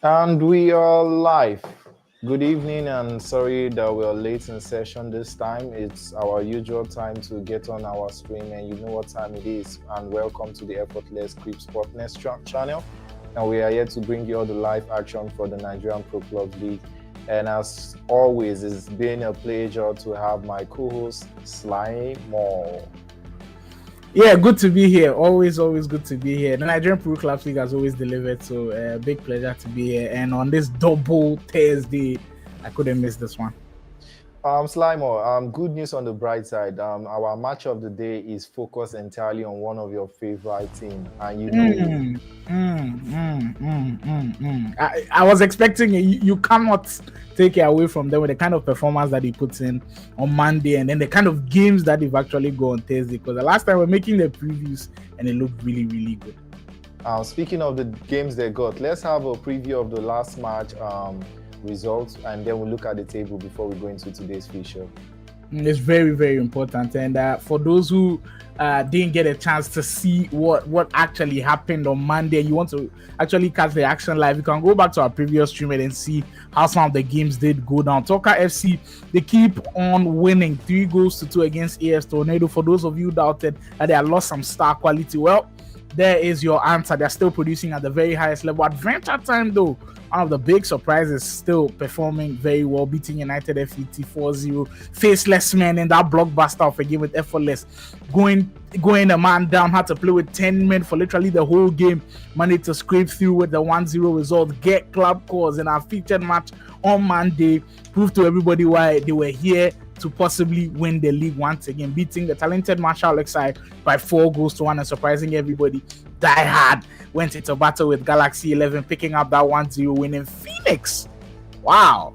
And we are live. Good evening, and sorry that we're late in session this time. It's our usual time to get on our stream, and you know what time it is. And welcome to the Effortless Esports channel. And we are here to bring you all the live action for the Nigerian Pro Club League. And as always, it's been a pleasure to have my co-host Sly Moore. Yeah, good to be here. Always good to be here. The Nigerian Pro Club League has always delivered, so big pleasure to be here. And on this double Thursday, I couldn't miss this one. Slimer, good news on the bright side. Our match of the day is focused entirely on one of your favorite teams, and you know. I was expecting you cannot take it away from them with the kind of performance that he puts in on Monday, and then the kind of games that they've actually got on Thursday. Because the last time we're making the previews, and it looked really good. Speaking of the games they got, let's have a preview of the last match. Results, and then we'll look at the table before we go into today's feature. It's very important, and for those who didn't get a chance to see what actually happened on Monday, you want to actually catch the action live, you can go back to our previous stream and see how some of the games did go down. Tucker FC, they keep on winning 3-2 against AS Tornado. For those of you who doubted that they had lost some star quality, well, there is your answer. They're still producing at the very highest level. Adventure Time, though, one of the big surprises, still performing very well, beating United FET 4-0. Faceless man in that blockbuster of a game with Effortless, going a man down, had to play with 10 men for literally the whole game, managed to scrape through with the 1-0 result, get club calls in our featured match on Monday, prove to everybody why they were here to possibly win the league once again, beating the talented Marshall Ecsn by 4-1 and surprising everybody. DIEHARD went into battle with Galaxy 11, picking up that 1-0 win in Phoenix. Wow.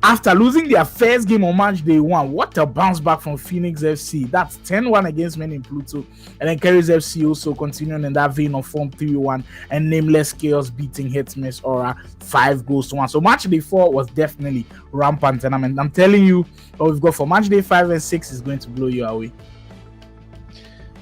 After losing their first game on Matchday 1, what a bounce back from Phoenix FC. That's 10-1 against men in PLUTO. And then CURRYZ FC also continuing in that vein of form, 3-1, and Nameless Chaos beating HITMISS Aura 5-1. So Matchday 4 was definitely rampant. And I'm telling you, what we've got for Matchday 5 and 6 is going to blow you away.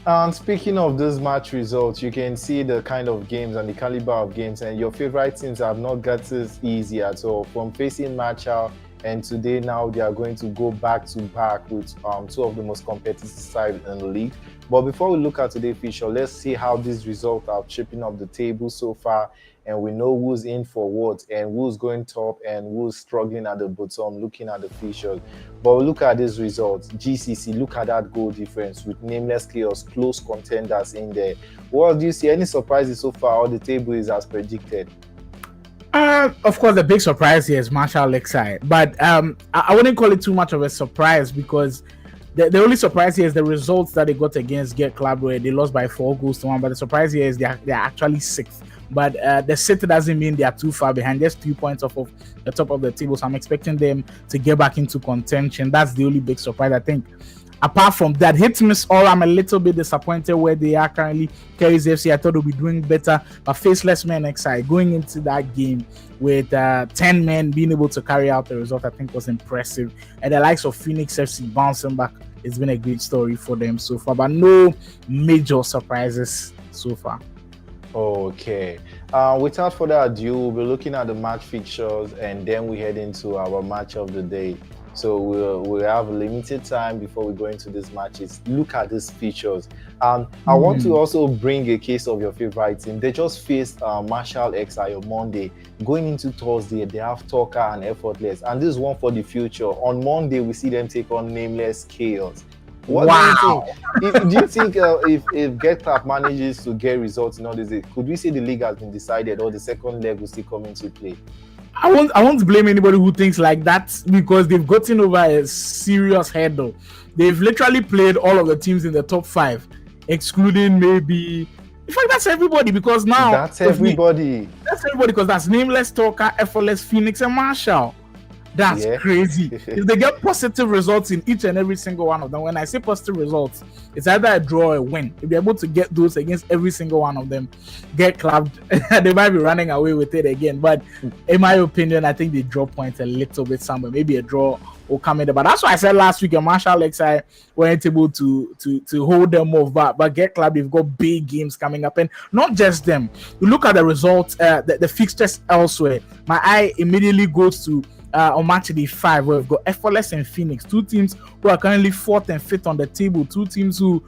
And speaking of those match results, you can see the kind of games and the caliber of games, and your favorite teams have not got this easy at all. From facing Marshall, and today now they are going to go back to back with two of the most competitive sides in the league. But before we look at today's feature, let's see how these results are shaping up the table so far, and we know who's in for what and who's going top and who's struggling at the bottom, looking at the features. But we look at these results. GCC, look at that goal difference with Nameless Chaos, close contenders in there. Well, do you see any surprises so far, or the table is as predicted? Of course, the big surprise here is Marshall Ecsn, but I wouldn't call it too much of a surprise, because the only surprise here is the results that they got against Get Club, where they lost by 4-1. But the surprise here is they're actually 6th. But the 6th doesn't mean they are too far behind. Just 2 points off of the top of the table. So I'm expecting them to get back into contention. That's the only big surprise, I think. Apart from that, HITMISS All, I'm a little bit disappointed where they are currently. CURRYZ FC, I thought they'll be doing better, but Faceless MENACE going into that game with 10 men being able to carry out the result, I think was impressive. And the likes of Phoenix FC bouncing back, it's been a great story for them so far, but no major surprises so far. Okay. Without further ado, we'll be looking at the match fixtures, and then we head into our match of the day. So we'll have limited time before we go into these matches. Look at these features. I want to also bring a case of your favorite team. They just faced Marshall Ecsn on Monday. Going into Thursday, they have Tucker and Effortless. And this is one for the future. On Monday, we see them take on Nameless Chaos. What do you think? Do you think if Get Club manages to get results in all this, could we say the league has been decided, or the second leg will still come into play? I won't blame anybody who thinks like that, because they've gotten over a serious hurdle. They've literally played all of the teams in the top 5, excluding maybe, in fact, that's everybody, because now that's everybody. That's everybody, because that's Nameless, Tucker, Effortless, Phoenix, and Marshall. That's crazy. If they get positive results in each and every single one of them, when I say positive results, it's either a draw or a win. If they're able to get those against every single one of them, Get clubbed, they might be running away with it again. But in my opinion, I think they drop points a little bit somewhere, maybe a draw will come in there. But that's why I said last week, Marshall Ecsn weren't able to hold them off. But Get Club, they've got big games coming up, and not just them. You look at the results, the fixtures elsewhere. My eye immediately goes to on Matchday 5, where we've got Effortless and Phoenix, two teams who are currently 4th and 5th on the table, two teams who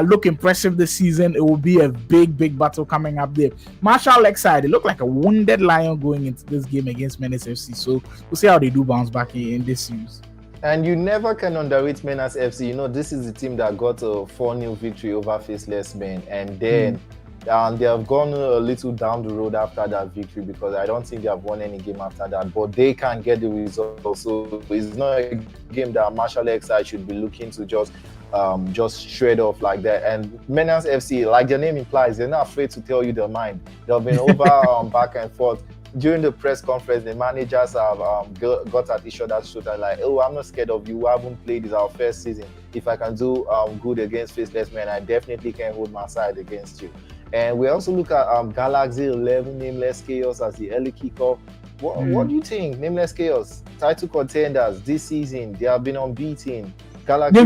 look impressive this season. It will be a big battle coming up there. Marshall Ecsn, they look like a wounded lion going into this game against MENACE FC, so we'll see how they do bounce back in this series. And you never can underrate MENACE FC. You know, this is the team that got a 4-0 victory over FACELESS men, and then they have gone a little down the road after that victory, because I don't think they have won any game after that, but they can get the result. So it's not a game that Marshall Ecsn should be looking to just shred off like that. And MENACE FC, like their name implies, they're not afraid to tell you their mind. They've been over back and forth. During the press conference, the managers have got at each other's shoulder like, oh, I'm not scared of you. We haven't played. It's our first season. If I can do good against FACELESS men, I definitely can hold my side against you. And we also look at Galaxy 11 Nameless Chaos as the early kickoff. What do you think? Nameless Chaos, title contenders this season. They have been unbeaten. Galaxy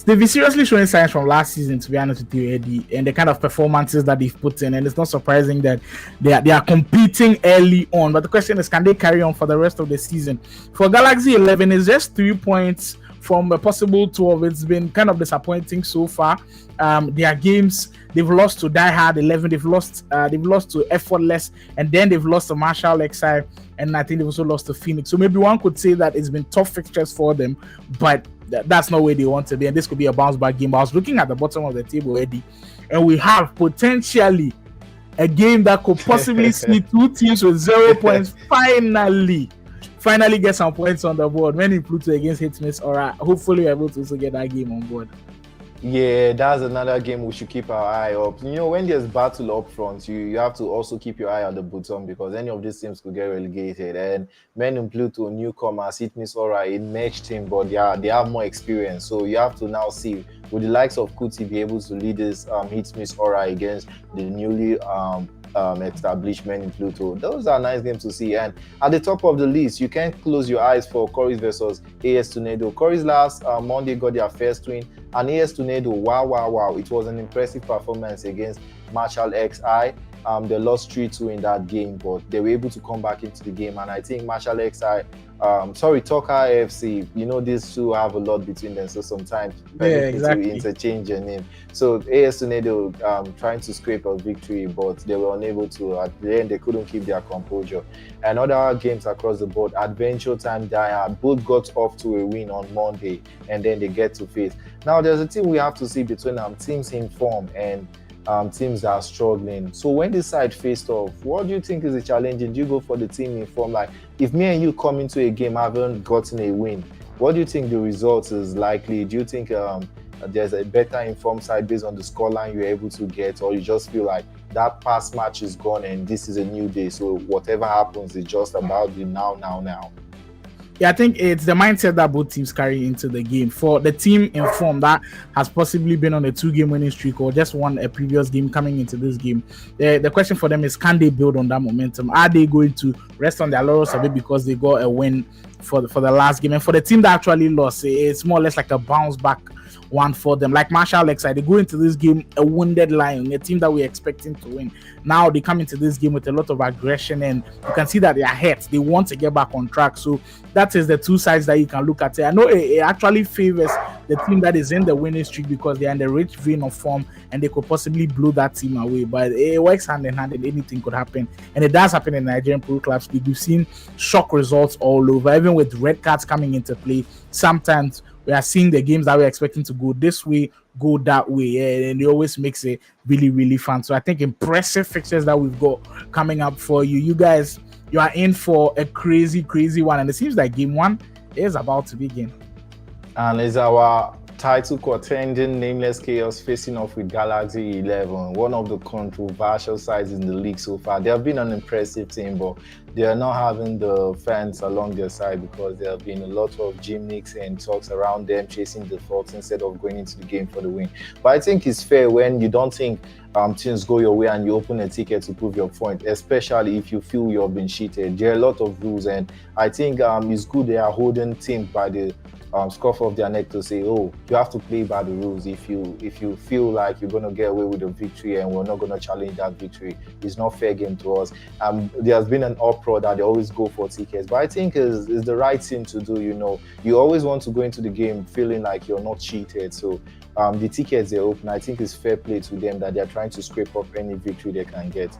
They've been seriously showing signs from last season, to be honest with you, Eddie, and the kind of performances that they've put in. And it's not surprising that they are competing early on. But the question is, can they carry on for the rest of the season? For Galaxy 11, it's just 3 points from a possible 12. It's been kind of disappointing so far. Their games, they've lost to DIEHARD 11, they've lost to Effortless, and then they've lost to Marshall Ecsn, and I think they've also lost to Phoenix. So maybe one could say that it's been tough fixtures for them, but that's not where they want to be, and this could be a bounce back game. But I was looking at the bottom of the table, Eddie, and we have potentially a game that could possibly see two teams with 0 points finally get some points on the board. When in PLUTO against HITMISS, all right, hopefully we're able to also get that game on board. Yeah, that's another game we should keep our eye up. You know, when there's battle up front, you have to also keep your eye on the bottom, because any of these teams could get relegated. And men in PLUTO, newcomers, HITMISS, all right, it matched him, but they have more experience. So you have to now see, would the likes of Kuti be able to lead this HITMISS, all right, against the newly established men in PLUTO. Those are nice games to see. And at the top of the list, you can't close your eyes for CURRYZ versus AS Tornado. CURRYZ last Monday got their first win, and AS Tornado, wow, it was an impressive performance against Marshall Ecsn. They lost 3-2 in that game, but they were able to come back into the game. And I think Marshall Ecsn, Tucker FC, you know, these two have a lot between them, so sometimes to interchange your name. So AS Tornado trying to scrape a victory, but they were unable to. At the end, they couldn't keep their composure. And other games across the board, Adventure Time, DIEHARD, both got off to a win on Monday, and then they get to face. Now, there's a team we have to see between teams in form and teams that are struggling. So when this side faced off, what do you think is the challenge? Do you go for the team in form? Like, if me and you come into a game, haven't gotten a win, what do you think the result is likely? Do you think there's a better informed side based on the scoreline you're able to get, or you just feel like that past match is gone and this is a new day, so whatever happens is just about the now? Yeah, I think it's the mindset that both teams carry into the game. For the team in form that has possibly been on a 2-game winning streak or just won a previous game coming into this game, the question for them is, can they build on that momentum? Are they going to rest on their laurels a bit because they got a win for the last game? And for the team that actually lost, it's more or less like a bounce back one for them. Like Marshall Ecsn, they go into this game a wounded lion, a team that we're expecting to win. Now they come into this game with a lot of aggression, and you can see that they are hurt. They want to get back on track. So that is the two sides that you can look at. I know it actually favors the team that is in the winning streak because they are in the rich vein of form and they could possibly blow that team away. But it works hand in hand, and anything could happen. And it does happen in Nigerian Pro Clubs League. We've seen shock results all over, even with red cards coming into play. Sometimes we are seeing the games that we're expecting to go this way, go that way, and it always makes it really, really fun. So I think impressive fixtures that we've got coming up for you. You guys, you are in for a crazy one, and it seems like game one is about to begin. And it's our title contending Nameless Chaos facing off with Galaxy 11, one of the controversial sides in the league so far. They have been an impressive team, but they are not having the fans along their side because there have been a lot of gimmicks and talks around them chasing defaults instead of going into the game for the win. But I think it's fair when you don't think things go your way and you open a ticket to prove your point, especially if you feel you've been cheated. There are a lot of rules, and I think it's good they are holding teams by the scuff of their neck to say, oh, you have to play by the rules. If you feel like you're going to get away with a victory and we're not going to challenge that victory, it's not fair game to us. There has been an uproar that they always go for tickets, but I think is the right thing to do. You know, you always want to go into the game feeling like you're not cheated. So the tickets they open, I think it's fair play to them that they're trying to scrape up any victory they can get.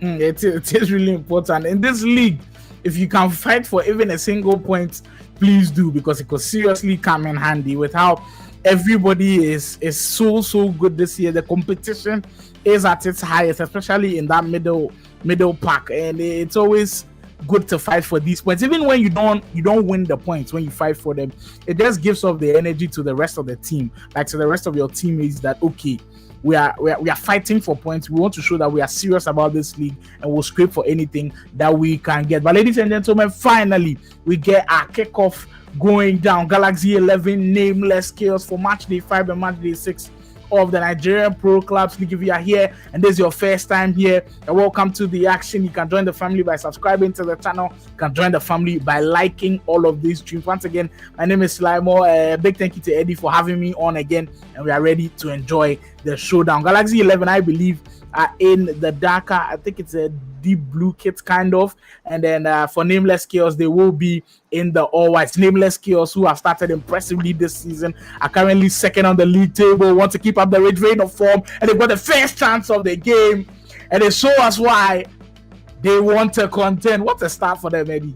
It is really important in this league. If you can fight for even a single point, please do, because it could seriously come in handy with how everybody is so good this year. The competition is at its highest, especially in that middle pack, and it's always good to fight for these points. Even when you don't win the points, when you fight for them, it just gives off the energy to the rest of the team, like to the rest of your teammates, that okay, we are fighting for points. We want to show that we are serious about this league and we'll scrape for anything that we can get. But ladies and gentlemen, finally we get our kickoff going down. Galaxy 11 Nameless Chaos for Matchday 5 and Matchday 6 of the Nigerian Pro Clubs League. If you are here and this is your first time here, welcome to the action. You can join the family by subscribing to the channel. You can join the family by liking all of these streams. Once again, my name is Slimo. Big thank you to Eddie for having me on again, and we are ready to enjoy the showdown. Galaxy 11, I believe, are in the darker, I think it's a deep blue kit kind of, and then for Nameless Chaos they will be in the all whites. Nameless Chaos, who have started impressively this season, are currently second on the league table, want to keep up the reign of form, and they've got the first chance of the game, and they show us why they want to contend. What a start for them, Eddie.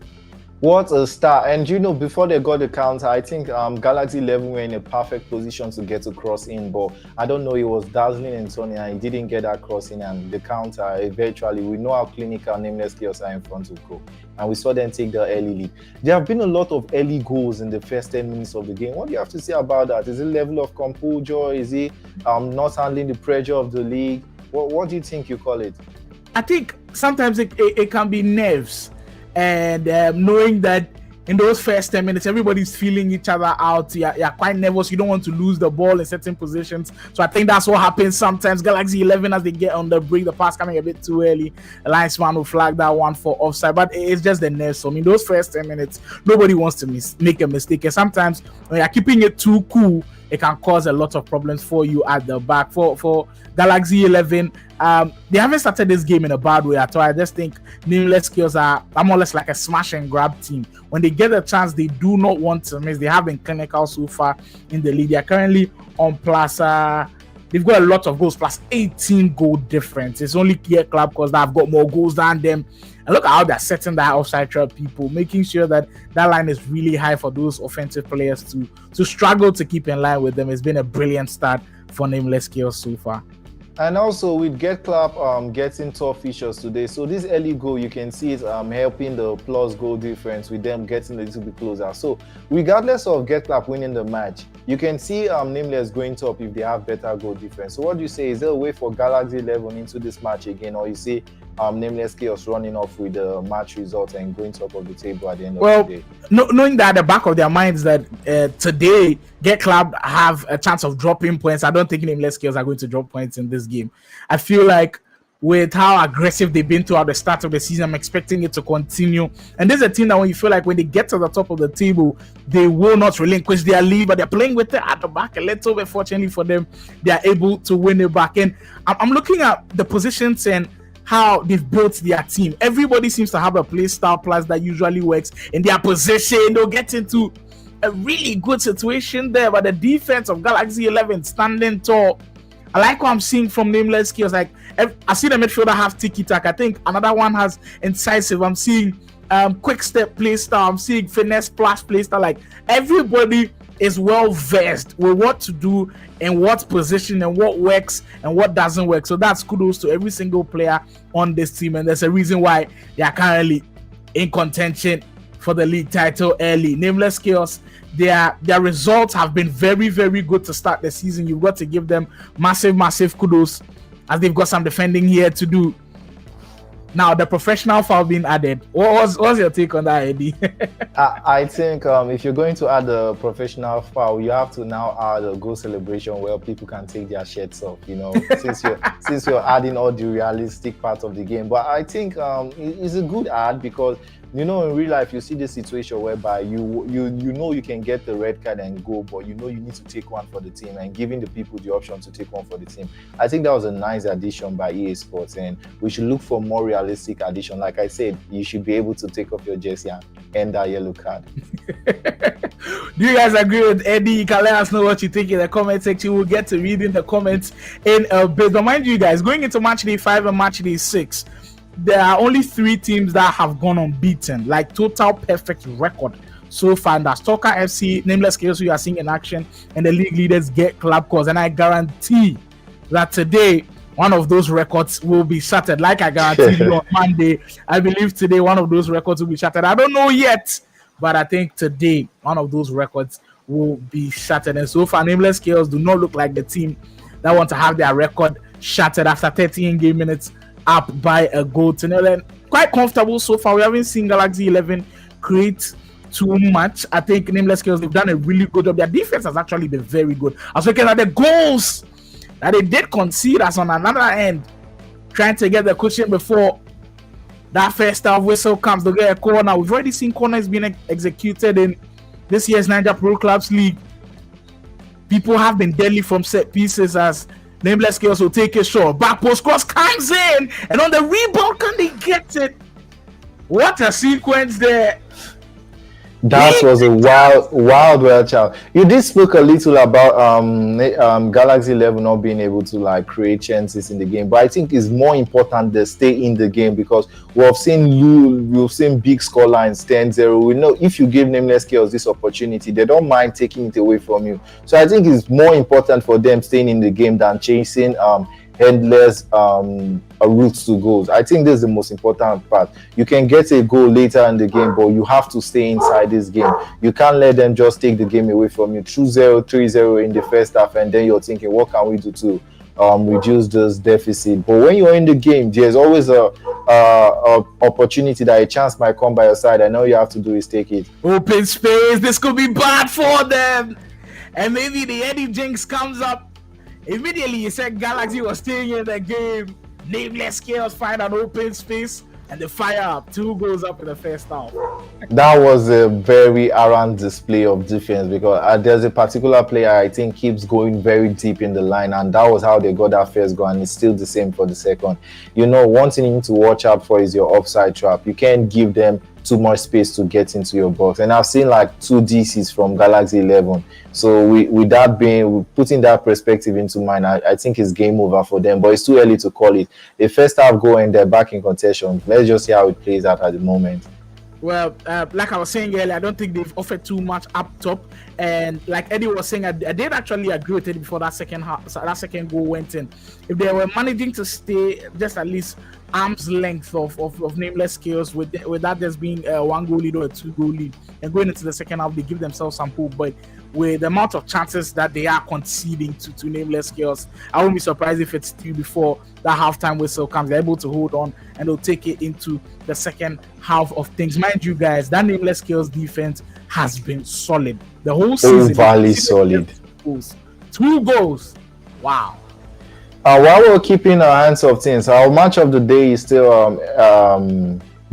What a start. And you know, before they got the counter, I think Galaxy 11 were in a perfect position to get a cross in, but I don't know, it was dazzling Antonio and he didn't get that cross in, and the counter eventually, we know how clinical Nameless Chaos are in front of goal, and we saw them take the early lead. There have been a lot of early goals in the first 10 minutes of the game. What do you have to say about that? Is it level of composure? Is it not handling the pressure of the league? What do you think you call it? I think sometimes it can be nerves. And knowing that in those first 10 minutes, everybody's feeling each other out. You're quite nervous. You don't want to lose the ball in certain positions. So I think that's what happens sometimes. Galaxy 11, as they get on the break, the pass coming a bit too early, the linesman will flag that one for offside. But it's just the nerves. So, I mean, those first 10 minutes, nobody wants to make a mistake. And sometimes when you're keeping it too cool, it can cause a lot of problems for you at the back. For Galaxy 11, they haven't started this game in a bad way at all. I just think Nameless Chaos are more or less like a smash and grab team. When they get a chance, they do not want to miss. They have been clinical so far in the league. They are currently on plus, they've got a lot of goals, plus 18 goal difference. It's only Kia Club because they've got more goals than them. And look at how they're setting that offside trap, people, making sure that that line is really high for those offensive players to struggle to keep in line with them. It's been a brilliant start for Nameless Chaos so far. And also with Get Clap getting tough features today, so this early goal, you can see it helping the plus goal difference with them getting a little bit closer. So regardless of Get Clap winning the match, you can see Nameless going top if they have better goal difference. So what do you say? Is there a way for Galaxy 11 into this match again, or you see Nameless Chaos running off with the match result and going top of the table at the end of the day? Knowing that at the back of their minds that today Get Club have a chance of dropping points, I don't think Nameless Chaos are going to drop points in this game. I feel like with how aggressive they've been throughout the start of the season, I'm expecting it to continue. And this is a team that when you feel like when they get to the top of the table, they will not relinquish their lead, but they're playing with it at the back a little bit. Fortunately for them, they are able to win it back. And I'm looking at the positions and how they've built their team. Everybody seems to have a play style plus that usually works in their position. They'll get into a really good situation there, but the defense of Galaxy 11 standing tall. I like what I'm seeing from Nameless Chaos. Like, I see the midfielder have tiki-tak. I think another one has incisive. I'm seeing quick step play style. I'm seeing finesse plus play style. Like, everybody is well versed with what to do and what position and what works and what doesn't work. So that's kudos to every single player on this team, and there's a reason why they are currently in contention for the league title early. Nameless Chaos, their results have been very, very good to start the season. You've got to give them massive kudos, as they've got some defending here to do. Now, the professional foul being added. What's your take on that, Eddie? I think if you're going to add a professional foul, you have to now add a goal celebration where people can take their shirts off, you know, since you're adding all the realistic part of the game. But I think it's a good add, because you know, in real life, you see the situation whereby you know you can get the red card and go, but you know you need to take one for the team, and giving the people the option to take one for the team. I think that was a nice addition by EA Sports, and we should look for more realistic addition. Like I said, you should be able to take off your jersey and end that yellow card. Do you guys agree with Eddie? You can let us know what you think in the comment section. We'll get to reading the comments in a bit. But mind you guys, going into Matchday 5 and Matchday 6, there are only 3 teams that have gone unbeaten, like total perfect record so far. That's Talker FC, Nameless Chaos, who you are seeing in action, and the league leaders Get Club Calls. And I guarantee that today one of those records will be shattered, like I guaranteed you on Monday. I believe today one of those records will be shattered. I don't know yet, but I think today one of those records will be shattered. And so far, Nameless Chaos do not look like the team that want to have their record shattered after 13 game minutes up by a goal to nil. And quite comfortable so far. We haven't seen Galaxy 11 create too much. I think Nameless Chaos, they've done a really good job. Their defense has actually been very good. I was looking at the goals that they did concede us on another end, trying to get the cushion before that first half whistle comes to get a corner. We've already seen corners being executed in this year's Niger Pro Clubs League. People have been deadly from set pieces, as Nameless Chaos will take a shot. Back post cross comes in, and on the rebound, can they get it? What a sequence there. That was a wild child. You did speak a little about Galaxy 11 not being able to like create chances in the game, but I think it's more important they stay in the game, because we've seen big score lines 10-0. We know if you give Nameless Chaos this opportunity, they don't mind taking it away from you. So I think it's more important for them staying in the game than chasing endless routes to goals. I think this is the most important part. You can get a goal later in the game, but you have to stay inside this game. You can't let them just take the game away from you. 2-0, 3-0 in the first half, and then you're thinking, what can we do to reduce this deficit? But when you're in the game, there's always a opportunity that a chance might come by your side, and all you have to do is take it. Open space. This could be bad for them, and maybe the Eddie Jinx comes up. Immediately, he said Galaxy was staying in the game. Nameless Chaos find an open space, and they fire up. 2 goals up in the first half. That was a very arrogant display of defense, because there's a particular player I think keeps going very deep in the line, and that was how they got that first goal, and it's still the same for the second. You know, one thing you need to watch out for is your offside trap. You can't give them too much space to get into your box, and I've seen like 2 DCs from Galaxy 11. So with that being, putting that perspective into mind, I think it's game over for them, but it's too early to call it. The first half go and they're back in contention. Let's just see how it plays out at the moment. Well, like I was saying earlier, I don't think they've offered too much up top, and like Eddie was saying, I did actually agree with it before that second goal went in. If they were managing to stay just at least arm's length of Nameless Chaos, with that there's being a 1 goal lead or a 2 goal lead, and going into the second half, they give themselves some hope. But with the amount of chances that they are conceding to Nameless Chaos, I won't be surprised if it's still before that halftime whistle comes. They're able to hold on, and they'll take it into the second half of things. Mind you guys, that Nameless Chaos defense has been solid the whole season. Overly solid. 2 goals. Wow. While we're keeping our hands off things, our match of the day is still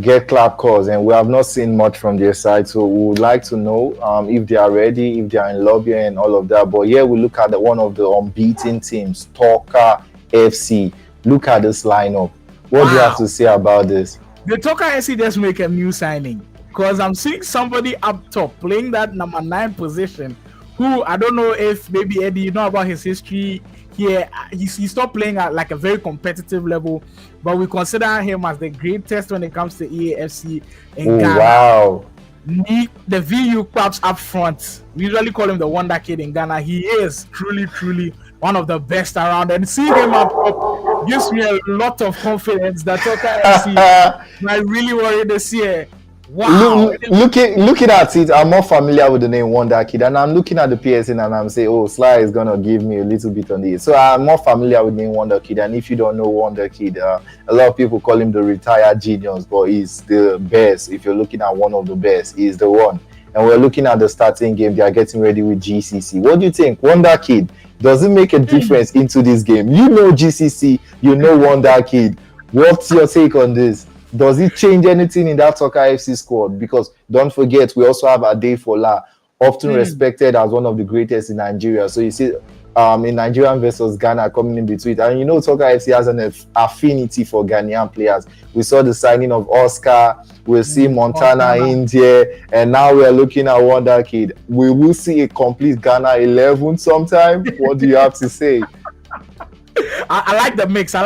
Get Club Calls, and we have not seen much from their side, so we would like to know if they are ready, if they are in lobby and all of that. But here we look at one of the unbeaten teams, Talker FC. Look at this lineup. What do you have to say about this? The Talker FC just make a new signing, because I'm seeing somebody up top playing that number 9 position, who I don't know if maybe Eddie, you know about his history here. He stopped playing at like a very competitive level, but we consider him as the greatest when it comes to EAFC in Ghana. Wow. The VU Clubs up front, we usually call him the wonder kid in Ghana. He is truly one of the best around, and seeing him up top gives me a lot of confidence that Talker FC might really worry this year. Wow. Looking at it, I'm more familiar with the name Wonder Kid, and I'm looking at the PSN and I'm saying, oh, Sly is gonna give me a little bit on this. So I'm more familiar with the name Wonder Kid. And if you don't know Wonder Kid, a lot of people call him the retired genius, but he's the best. If you're looking at one of the best, he's the one. And we're looking at the starting game. They are getting ready with GCC. What do you think, Wonder Kid? Does it make a difference into this game? You know GCC, you know Wonder Kid. What's your take on this? Does it change anything in that Soccer FC squad? Because don't forget, we also have Adefola, often respected as one of the greatest in Nigeria. So you see, in Nigerian versus Ghana coming in between. And you know, Soccer FC has an affinity for Ghanaian players. We saw the signing of Oscar. We'll see Montana in there. And now we're looking at Wonder Kid. We will see a complete Ghana 11 sometime. What do you have to say? I like the mix. I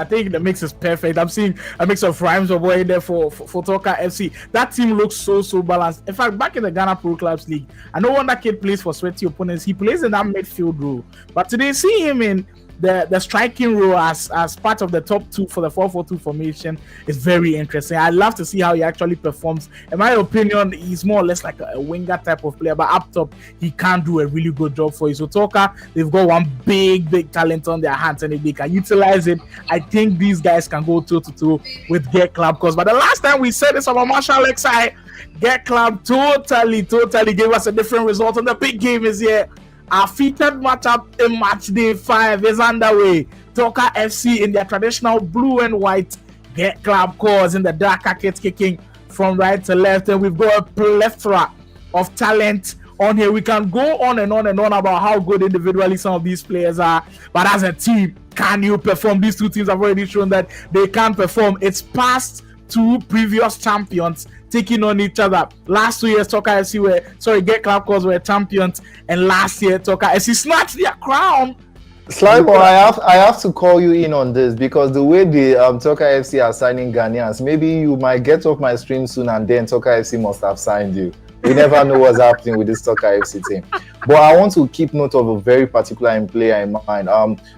think the mix is perfect. I'm seeing a mix of rhymes of way there for Soccer FC. That team looks so balanced. In fact, back in the Ghana Pro Clubs League, I know Wonder Kid plays for sweaty opponents. He plays in that midfield role. But today, see him in the striking role as part of the top two for the 4-4-2 formation is very interesting. I love to see how he actually performs. In my opinion, he's more or less like a winger type of player, but up top, he can do a really good job for you. So Soccer, they've got one big talent on their hands, and if they can utilize it, I think these guys can go toe-to-toe with Get Club. But the last time we said this about Marshall XI, Get Club totally gave us a different result, and the big game is here. Our featured matchup in Matchday 5 is underway. Soccer FC in their traditional blue and white, Get Club cause in the darker kit kicking from right to left, and we've got a plethora of talent on here. We can go on and on about how good individually some of these players are, but as a team, can you perform? These two teams have already shown that they can perform. It's past two previous champions taking on each other. Last 2 years, Get Club cause were champions, and last year, Soccer FC snatched their crown. Slimo, I have to call you in on this, because the way the Soccer FC are signing Ghanaians, maybe you might get off my stream soon and then Soccer FC must have signed you. We never know what's happening with this Soccer FC team. But I want to keep note of a very particular player in mind.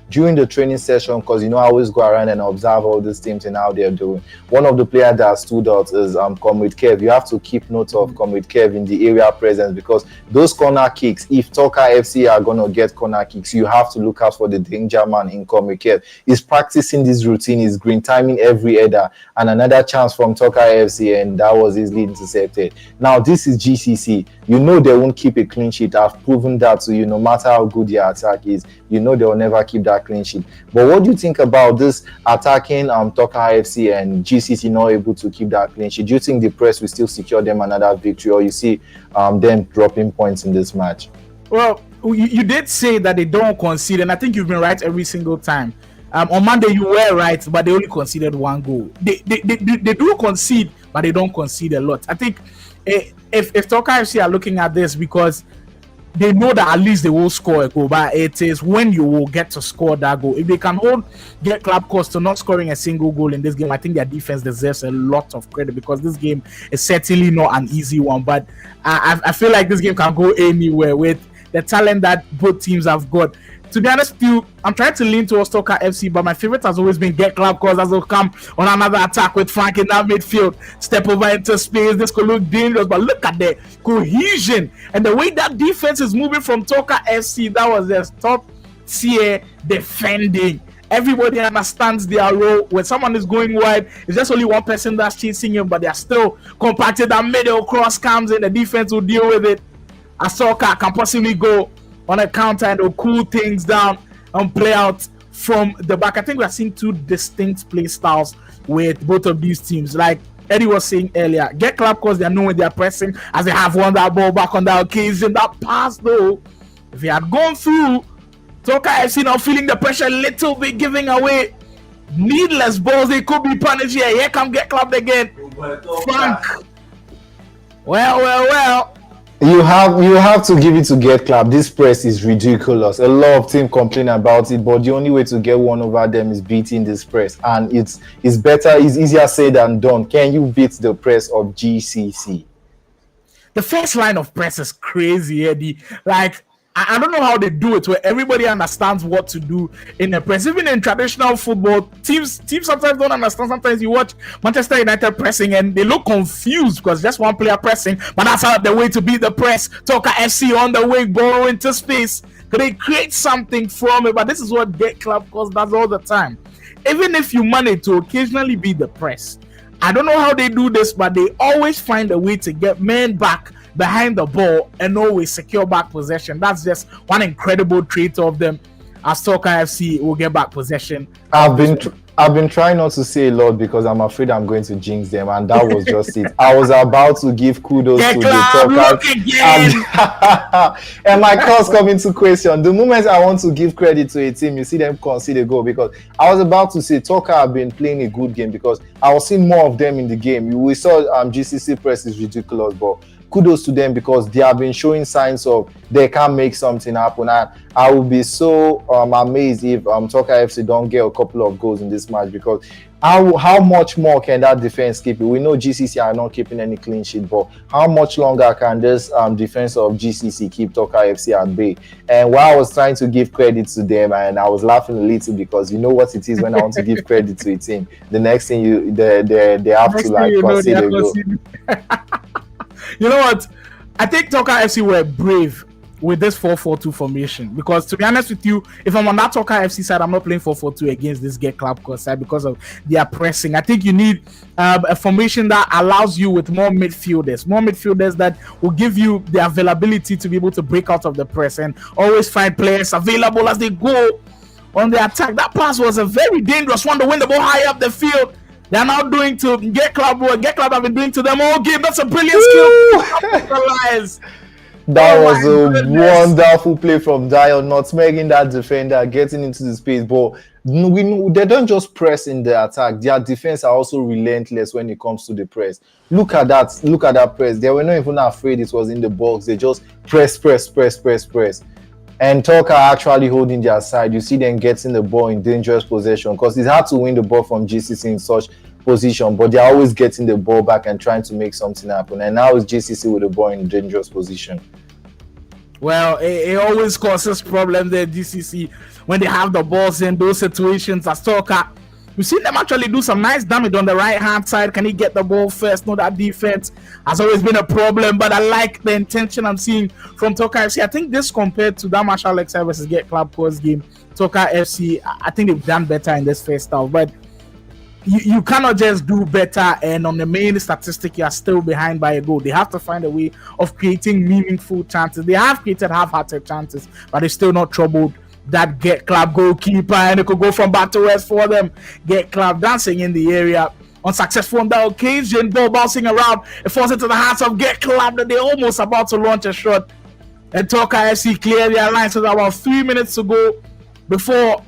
During the training session, because I always go around and observe all these teams and how they're doing. One of the players that stood out is Comrade Kev. You have to keep note of Comrade Kev in the area presence, because those corner kicks, if Soccer FC are going to get corner kicks, you have to look out for the danger man in Comrade Kev. He's practicing this routine, he's green timing every header, and another chance from Soccer FC, and that was easily intercepted. Now, this is GCC. You know they won't keep a clean sheet. I've proven that to you. No matter how good their attack is, you know they'll never keep that clean sheet. But what do you think about this attacking Soccer FC and GCC not able to keep that clean sheet? Do you think the press will still secure them another victory, or you see them dropping points in this match? Well, you did say that they don't concede, and I think you've been right every single time. On Monday you were right, but they only conceded one goal. They do concede, but they don't concede a lot. I think if Soccer FC are looking at this, because they know that at least they will score a goal, but it is when you will get to score that goal. If they can get Club Coast to not scoring a single goal in this game, I think their defense deserves a lot of credit, because this game is certainly not an easy one. But I feel like this game can go anywhere with the talent that both teams have got. To be honest with you, I'm trying to lean towards Soccer FC, but my favorite has always been Get Club, because as they'll come on another attack with Frank in that midfield, step over into space. This could look dangerous, but look at the cohesion and the way that defense is moving from Soccer FC. That was their top tier defending. Everybody understands their role. When someone is going wide, it's just only one person that's chasing him, but they're still compacted. That middle cross comes in, the defense will deal with it. A Soccer can possibly go on a counter and will cool things down and play out from the back. I think we are seeing two distinct play styles with both of these teams. Like Eddie was saying earlier, Get Club, because they are known when they are pressing, as they have won that ball back on that occasion. That pass, though, if he had gone through, Soccer FC now feeling the pressure a little bit, giving away needless balls. They could be punished here. Here come Get Club again. Frank. Well. You have to give it to Get Club. This press is ridiculous. A lot of teams complain about it, but the only way to get one over them is beating this press, and it's easier said than done. Can you beat the press of GCC? The first line of press is crazy, Eddie. Like, I don't know how they do it where everybody understands what to do in the press. Even in traditional football, teams sometimes don't understand. Sometimes you watch Manchester United pressing and they look confused because just one player pressing, but that's how the way to beat the press. Toka FC on the way, go into space. They create something from it, but this is what Get Club does all the time. Even if you manage to occasionally beat the press, I don't know how they do this, but they always find a way to get men back behind the ball and always secure back possession. That's just one incredible trait of them. As Toka FC will get back possession. I've been trying not to say a lot because I'm afraid I'm going to jinx them, and that was just it. I was about to give kudos to the Toka, and my calls come into question. The moment I want to give credit to a team, you see them concede a goal, because I was about to say Toka have been playing a good game, because I was seeing more of them in the game. We saw GCC press is ridiculous, but kudos to them because they have been showing signs of they can make something happen. And I will be so amazed if Toka FC don't get a couple of goals in this match, because how much more can that defense keep it? We know GCC are not keeping any clean sheet, but how much longer can this defense of GCC keep Toka FC at bay? And while I was trying to give credit to them, and I was laughing a little, because you know what it is when I want to give credit to a team, the next thing they have to like concede a goal. You know what? I think Toka FC were brave with this 4-4-2 formation, because to be honest with you, if I'm on that Toka FC side, I'm not playing 4-4-2 against this Get Club side because of their pressing. I think you need a formation that allows you with more midfielders that will give you the availability to be able to break out of the press and always find players available as they go on the attack. That pass was a very dangerous one to win the ball high up the field. They're now doing to Get Club what Get Club have been doing to them all game. That's a brilliant skill. That was a wonderful play from Dion, nutmegging that defender, getting into the space. But we know they don't just press in the attack. Their defense are also relentless when it comes to the press. Look at that. Look at that press. They were not even afraid it was in the box. They just press. And Toka actually holding their side. You see them getting the ball in dangerous possession, because it's hard to win the ball from GCC in such position, but they're always getting the ball back and trying to make something happen. And now it's GCC with the ball in dangerous position. Well, it always causes problems there, GCC, when they have the balls in those situations. As Toka, we've seen them actually do some nice damage on the right-hand side. Can he get the ball first? No, that defense has always been a problem, but I like the intention I'm seeing from Toka FC. I think this compared to that Marshall Alexa versus Get Club game, Toka FC, I think they've done better in this first half, but you cannot just do better and on the main statistic you are still behind by a goal. They have to find a way of creating meaningful chances. They have created half-hearted chances, but they're still not troubled that Get Club goalkeeper, and it could go from back to west for them. Get Club dancing in the area, unsuccessful on that occasion, ball bouncing around, it falls into the hands of Get Club that they're almost about to launch a shot, and Toka FC clear their line. So about 3 minutes to go before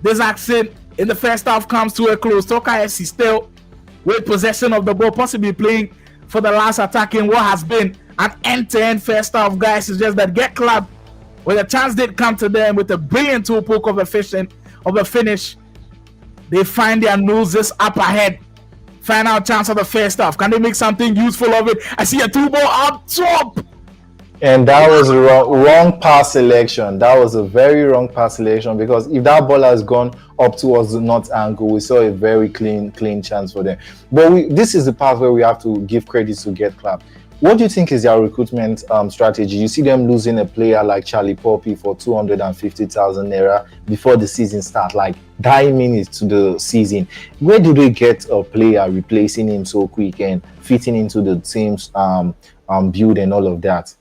this action in the first half comes to a close. Toka FC still with possession of the ball, possibly playing for the last attack in what has been an end-to-end first half, guys. It's just that Get Club, when the chance did come to them with a brilliant toe poke of a finish, they find their noses up ahead. Final chance of the first half. Can they make something useful of it? I see a 2-ball up top. And that was a wrong pass selection. That was a very wrong pass selection, because if that ball has gone up towards the north angle, we saw a very clean chance for them. But this is the part where we have to give credit to Get Club. What do you think is their recruitment strategy? You see them losing a player like Charlie Poppy for 250,000 naira before the season starts, like 9 minutes to the season. Where do they get a player replacing him so quick and fitting into the team's build and all of that?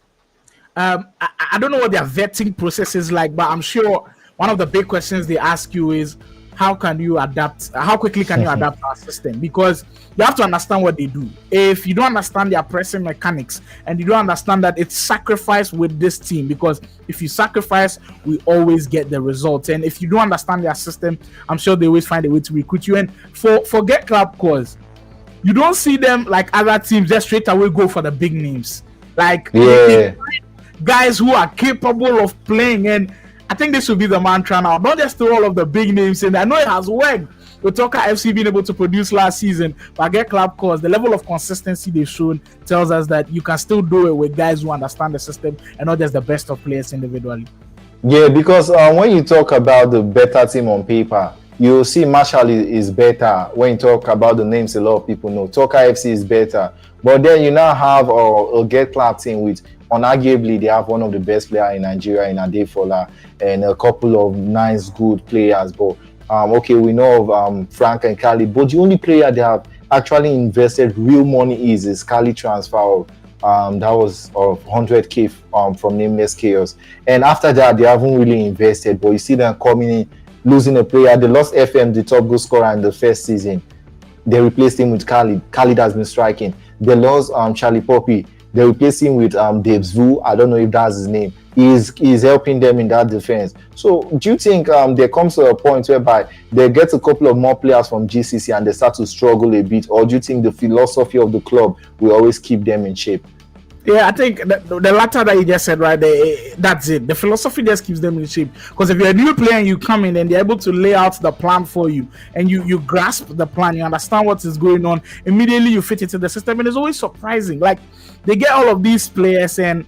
I don't know what their vetting process is like, but I'm sure one of the big questions they ask you is, how can you adapt? How quickly can you adapt our system? Because you have to understand what they do. If you don't understand their pressing mechanics and you don't understand that it's sacrifice with this team, because if you sacrifice, we always get the results. And if you don't understand their system, I'm sure they always find a way to recruit you. And for Get Club cause, you don't see them like other teams just straight away go for the big names. Like guys who are capable of playing, and I think this will be the mantra now. Not just throw all of the big names in. I know it has worked with Toka FC being able to produce last season, but get club cause the level of consistency they've shown tells us that you can still do it with guys who understand the system and not just the best of players individually. Yeah, because when you talk about the better team on paper, you see Marshall is better. When you talk about the names, a lot of people know Toka FC is better. But then you now have a Get Club team with, unarguably, they have one of the best players in Nigeria in Adefola and a couple of nice, good players. But okay, we know of Frank and Kali, but the only player they have actually invested real money is Kali transfer. That was of 100k from Nameless Chaos, and after that they haven't really invested. But you see them coming in, losing a player. They lost FM, the top goal scorer in the first season. They replaced him with Khalid. Khalid has been striking. They lost Charlie Poppy. They replaced him with Dave Zvu. I don't know if that's his name. He's helping them in that defense. So do you think there comes to a point whereby they get a couple of more players from GCC and they start to struggle a bit, or do you think the philosophy of the club will always keep them in shape? Yeah, I think the latter that you just said right there, that's it. The philosophy just keeps them in shape. Because if you're a new player and you come in and they're able to lay out the plan for you and you grasp the plan, you understand what is going on, immediately you fit into the system. And it's always surprising. Like, they get all of these players, and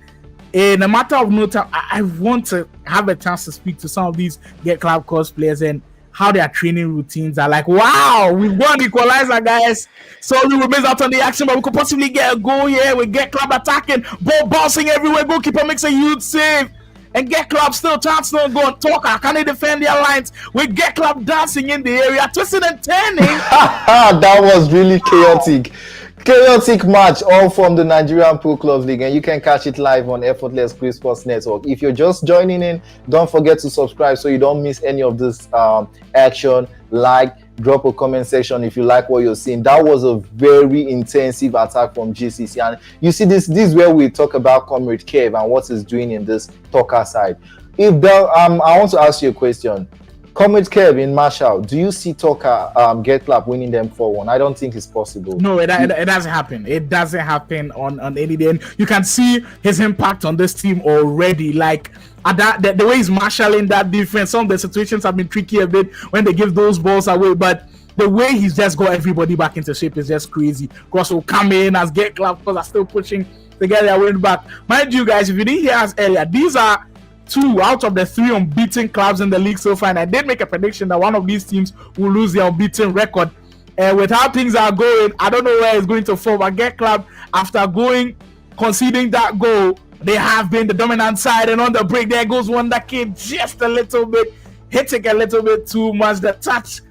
in a matter of no time, I want to have a chance to speak to some of these Get Club Course players and how their training routines are. Like, wow, we've won equalizer, guys. So we will miss out on the action, but we could possibly get a goal here. We Get Club attacking, ball bouncing everywhere, goalkeeper makes a huge save, and Get Club still chance no go and talk. Can they defend their lines? We Get Club dancing in the area, twisting and turning. That was really chaotic. Chaotic match, all from the Nigerian Pro Clubs League, and you can catch it live on Effortless Esports Network. If you're just joining in, don't forget to subscribe so you don't miss any of this action. Like, drop a comment section if you like what you're seeing. That was a very intensive attack from GCC, and you see this is where we talk about Comrade Kev and what he's doing in this Toka side. If I want to ask you a question. Comrade Kev in Marshall, do you see Toka Get Club winning them 4-1? I don't think it's possible. No, it doesn't happen. It doesn't happen on any day. And you can see his impact on this team already. Like, the way he's marshalling that defense, some of the situations have been tricky a bit when they give those balls away, but the way he's just got everybody back into shape is just crazy. Cross will come in as Get Club because are still pushing to get their win back. Mind you guys, if you didn't hear us earlier, these are 2 out of the 3 unbeaten clubs in the league so far, and I did make a prediction that one of these teams will lose their unbeaten record. And with how things are going, I don't know where it's going to fall. But Get Club, after conceding that goal, they have been the dominant side. And on the break, there goes Wonder Kid just a little bit, hitting a little bit too much. The touch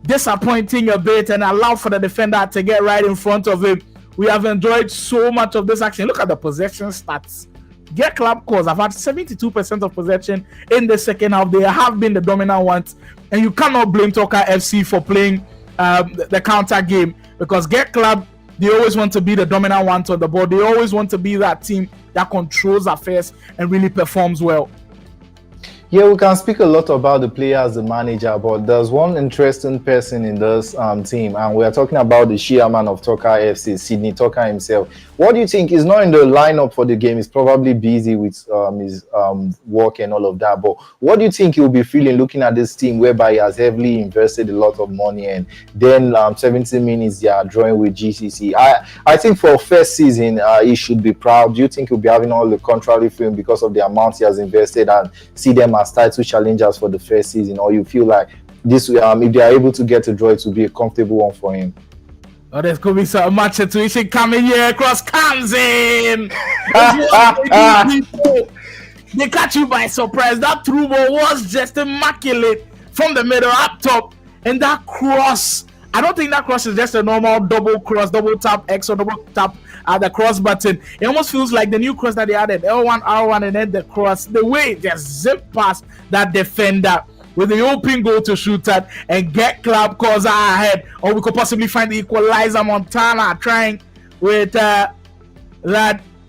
disappointing a bit and allowed for the defender to get right in front of him. We have enjoyed so much of this action. Look at the possession stats. Get Club Cause have had 72% of possession in the second half. They have been the dominant ones, and you cannot blame Toka FC for playing the counter game, because Get Club, they always want to be the dominant ones on the board. They always want to be that team that controls affairs and really performs well. Yeah, we can speak a lot about the players, the manager, but there's one interesting person in this team, and we are talking about the chairman of Toka FC, Sydney Toka himself. What do you think? He's not in the lineup for the game. He's probably busy with his work and all of that. But what do you think he'll be feeling looking at this team whereby he has heavily invested a lot of money, and then 70 minutes they are drawing with GCC? I think for first season, he should be proud. Do you think he'll be having all the contrary feeling because of the amount he has invested and see them as title challengers for the first season, or you feel like this if they are able to get a draw, it will be a comfortable one for him? Oh, there's going to be some match situation coming here. Cross comes in. They catch you by surprise. That through ball was just immaculate from the middle up top, and that cross, I don't think that cross is just a normal double cross, double tap X or double tap the cross button. It almost feels like the new cross that they added, L1, R1, and then the cross. The way it just zip past that defender with the open goal to shoot at and Get Club Cause ahead. Or we could possibly find the equalizer. Montana trying with that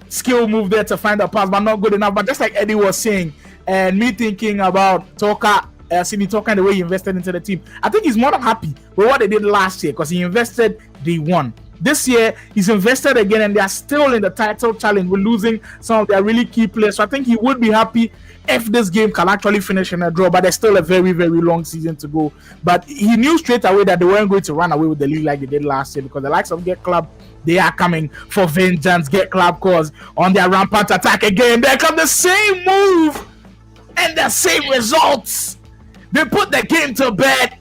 skill move there to find the pass, but not good enough. But just like Eddie was saying, and me thinking about Toka, Sydney Toka and the way he invested into the team, I think he's more than happy with what they did last year, because he invested, they won. This year, he's invested again, and they are still in the title challenge. We're losing some of their really key players. So I think he would be happy. if this game can actually finish in a draw, but there's still a very, very long season to go. But he knew straight away that they weren't going to run away with the league like they did last year, because the likes of Get Club, they are coming for vengeance. Get Club cause on their rampant attack again. There come the same move and the same results. They put the game to bed,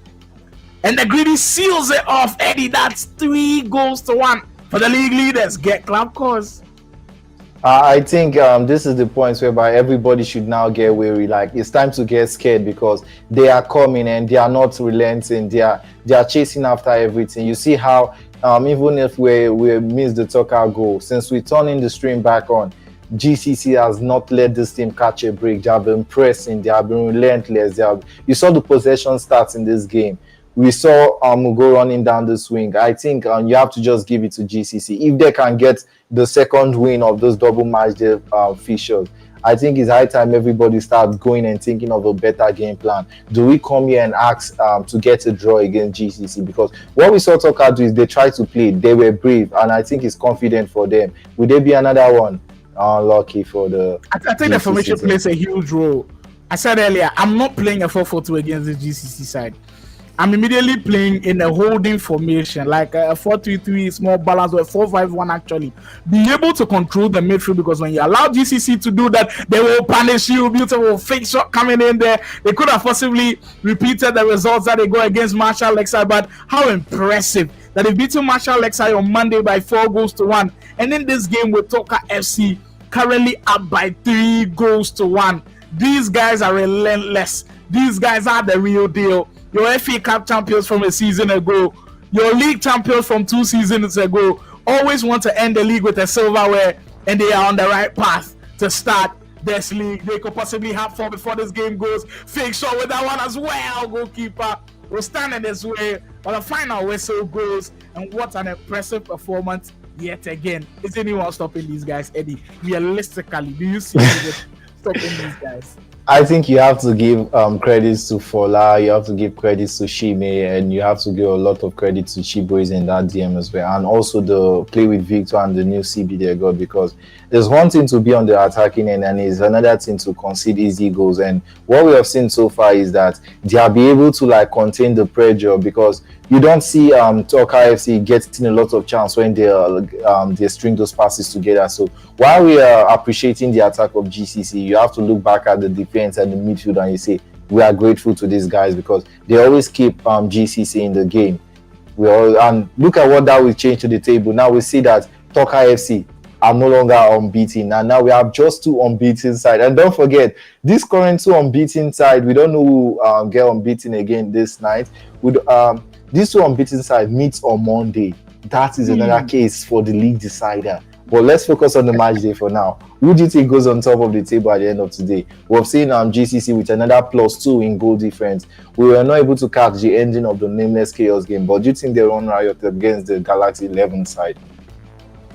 and the Greedy seals it off. Eddie, that's 3-1 for the league leaders. Get Club cause. I think this is the point whereby everybody should now get weary. Like, it's time to get scared, because they are coming and they are not relenting. They are chasing after everything. You see how even if we miss the Tucker goal, since we turning the stream back on, GCC has not let this team catch a break. They have been pressing. They have been relentless. You saw the possession stats in this game. We saw Mugo running down the swing. I think you have to just give it to GCC. If they can get the second win of those double match day fixtures, I think it's high time everybody starts going and thinking of a better game plan. Do we come here and ask to get a draw against GCC? Because what we saw Tucker do is they tried to play. They were brave, and I think it's confident for them. Will there be another one? Unlucky for the I think the formation plays a huge role. I said earlier, I'm not playing a 4-4-2 against the GCC side. I'm immediately playing in a holding formation, like a 4-3-3, small balance, or a 4-5-1 actually. Be able to control the midfield, because when you allow GCC to do that, they will punish you. Beautiful fake shot coming in there. They could have possibly repeated the results that they go against Marshall Lakeside, but how impressive that they beat Marshall Lakeside on Monday by 4-1. And in this game with Toka FC, currently up by 3-1. These guys are relentless. These guys are the real deal. Your FA Cup champions from a season ago, your league champions from 2 seasons ago, always want to end the league with a silverware, and they are on the right path to start this league. They could possibly have 4 before this game goes. Fake shot with that one as well. Goalkeeper will stand in his way, but the final whistle goes, and what an impressive performance yet again. Is anyone stopping these guys, Eddie? Realistically, do you see stopping these guys? I think you have to give credits to Fola, you have to give credits to Shime, and you have to give a lot of credit to CURRYZ in that DM as well, and also the play with Victor and the new CB they got, because there's one thing to be on the attacking end and it's another thing to concede easy goals. And what we have seen so far is that they are be able to like contain the pressure, because you don't see Tucker FC getting a lot of chance when they string those passes together. So while we are appreciating the attack of GCC, you have to look back at the defense and the midfield and you say we are grateful to these guys, because they always keep GCC in the game. And look at what that will change to the table. Now we see that Tucker FC are no longer unbeaten, and now we have just 2 unbeaten side. And don't forget, this current 2 unbeaten side, we don't know who get unbeaten again this night. These 2 unbeaten side meets on Monday. That is another case for the league decider. But let's focus on the match day for now. Who do you think goes on top of the table at the end of today? We've seen GCC with another +2 in goal difference. We were not able to catch the ending of the Nameless Chaos game, but do you think they run riot against the Galaxy 11 side?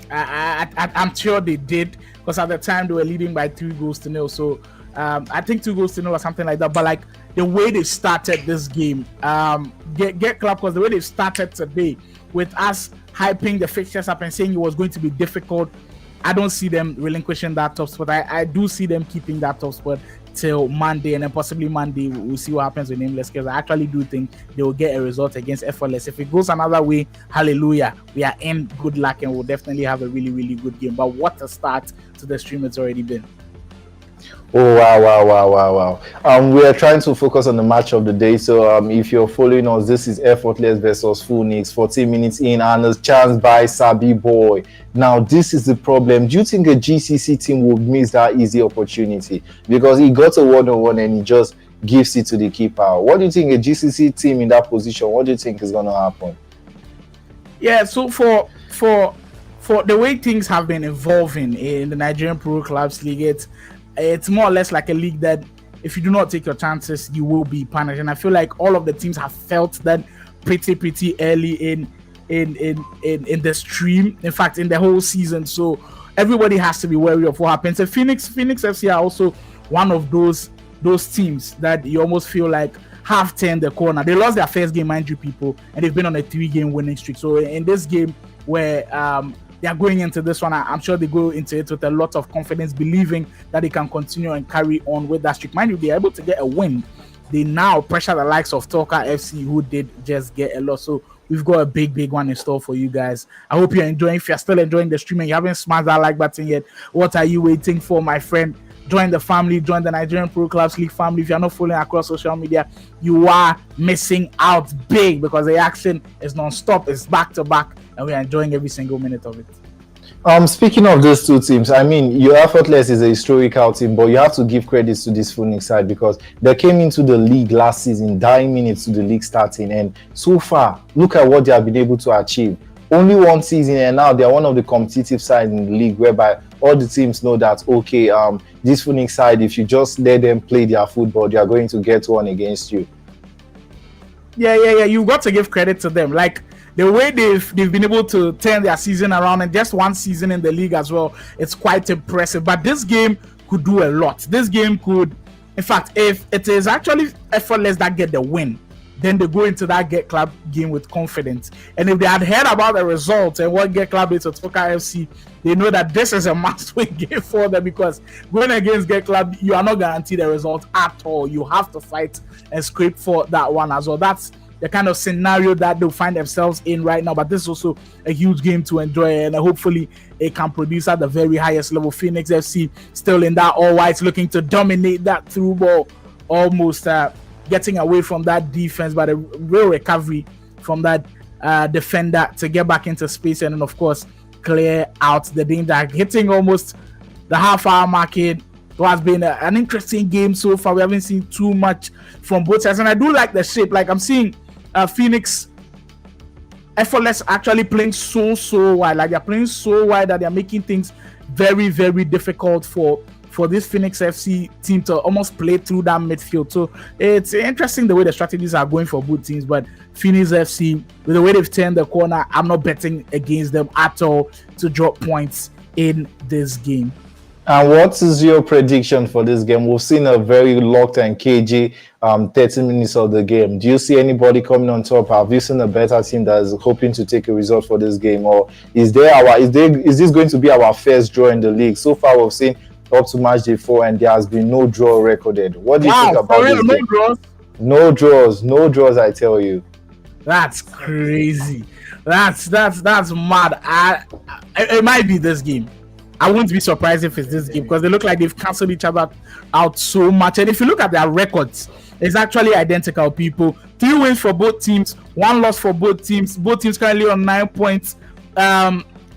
I'm sure they did, because at the time they were leading by 3-0. So I think 2-0 or something like that. But like the way they started this game, get Club, because the way they started today with us hyping the fixtures up and saying it was going to be difficult, I don't see them relinquishing that top spot. I do see them keeping that top spot till Monday, and then possibly Monday we'll see what happens with Nameless, because I actually do think they will get a result against Effortless. If it goes another way, hallelujah, we are in good luck and we'll definitely have a really, really good game. But what a start to the stream it's already been. Oh, wow. We are trying to focus on the match of the day. So if you're following us, this is Effortless versus Phoenix, 14 minutes in, and a chance by Sabi Boy. Now, this is the problem. Do you think a GCC team would miss that easy opportunity? Because he got a 1-on-1 and he just gives it to the keeper. What do you think a GCC team in that position, what do you think is going to happen? Yeah, so for the way things have been evolving in the Nigerian Pro Clubs League, it's more or less like a league that if you do not take your chances, you will be punished. And I feel like all of the teams have felt that pretty early in the stream. In fact, in the whole season. So everybody has to be wary of what happens. And Phoenix FC are also one of those teams that you almost feel like have turned the corner. They lost their first game, mind you, people, and they've been on a 3-game winning streak. So in this game where they are going into this one. I'm sure they go into it with a lot of confidence, believing that they can continue and carry on with that streak. Mind you, they're able to get a win. They now pressure the likes of Toka FC, who did just get a loss. So we've got a big one in store for you guys. I hope you're enjoying. If you're still enjoying the stream and you haven't smashed that like button yet, what are you waiting for, my friend? Join the family, join the Nigerian Pro Clubs League family. If you're not following across social media, you are missing out big, because the action is non-stop, it's back-to-back, and we are enjoying every single minute of it. Speaking of those two teams, I mean, your Effortless is a historical team, but you have to give credit to this Phoenix side, because they came into the league last season, dying minutes to the league starting, and so far, look at what they have been able to achieve. Only one season, and now they are one of the competitive sides in the league, whereby all the teams know that, okay, this Phoenix side, if you just let them play their football, they are going to get one against you. Yeah. You've got to give credit to them. Like, the way they've been able to turn their season around, and just one season in the league as well, it's quite impressive. But this game could do a lot. This game could, in fact, if it is actually Effortless that get the win, then they go into that Get Club game with confidence. And if they had heard about the results and what Get Club is to Toka FC, they know that this is a must-win game for them, because going against Get Club, you are not guaranteed a result at all. You have to fight and scrape for that one as well. That's the kind of scenario that they'll find themselves in right now. But this is also a huge game to enjoy, and hopefully it can produce at the very highest level. Phoenix FC still in that all-whites, looking to dominate that through ball, almost getting away from that defense, but a real recovery from that defender to get back into space, and then of course clear out the danger, hitting almost the half-hour mark. It has been an interesting game so far. We haven't seen too much from both sides, and I do like the shape. Like, I'm seeing Phoenix Effortless actually playing so wide. Like, they're playing so wide that they're making things very difficult for this Phoenix FC team to almost play through that midfield. So it's interesting the way the strategies are going for both teams. But Phoenix FC, with the way they've turned the corner, I'm not betting against them at all to drop points in this game. And what is your prediction for this game? We've seen a very locked and cagey 30 minutes of the game. Do you see anybody coming on top? Have you seen a better team that is hoping to take a result for this game? Or is this going to be our first draw in the league? So far, we've seen up to Matchday 4, and there has been no draw recorded. What do you think about this game? No draws, I tell you. That's crazy. That's mad. It might be this game. I wouldn't be surprised if it's this game, because they look like they've cancelled each other out so much. And if you look at their records, it's actually identical, people. 3 wins for both teams, 1 loss for both teams. Both teams currently on 9 points.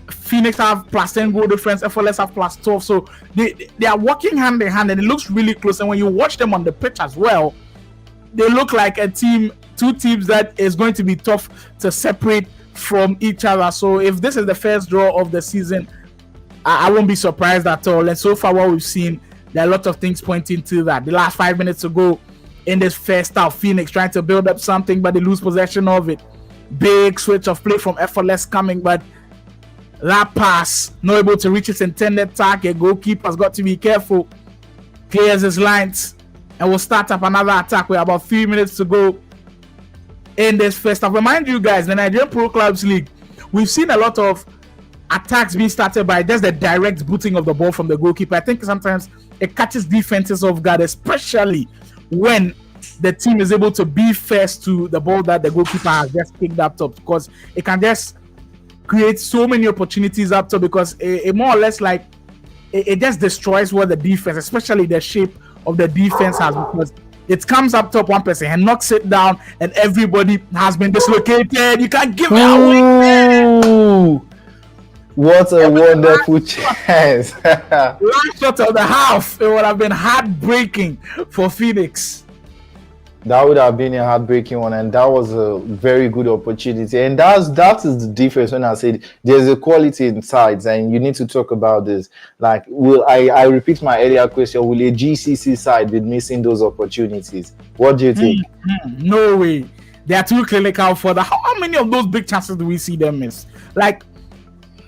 Phoenix have +10 goal difference, Effortless have +12. So they are working hand in hand, and it looks really close. And when you watch them on the pitch as well, they look like a team, 2 teams that is going to be tough to separate from each other. So if this is the first draw of the season, I won't be surprised at all. And so far, what we've seen, there are a lot of things pointing to that. The last 5 minutes ago in this first half, Phoenix trying to build up something, but they lose possession of it. Big switch of play from Effortless coming, but that pass not able to reach its intended target. Goalkeeper's got to be careful. Clears his lines, and we'll start up another attack with about 3 minutes to go in this first half. Remind you guys, the Nigerian Pro Clubs League, we've seen a lot of attacks being started by just the direct booting of the ball from the goalkeeper. I think sometimes it catches defenses off guard, especially when the team is able to be first to the ball that the goalkeeper has just kicked up top, because it can just create so many opportunities up top, because it more or less like it just destroys what the defense, especially the shape of the defense, has, because it comes up top, one person and knocks it down, and everybody has been dislocated. You can't give it away. What a wonderful chance. Last shot of the half, it would have been heartbreaking for Phoenix. That would have been a heartbreaking one, and that was a very good opportunity. And that is the difference when I said there's a quality in sides, and you need to talk about this. Like, I repeat my earlier question, will a GCC side be missing those opportunities? What do you think? No way. They are too clinical for that. How many of those big chances do we see them miss? Like,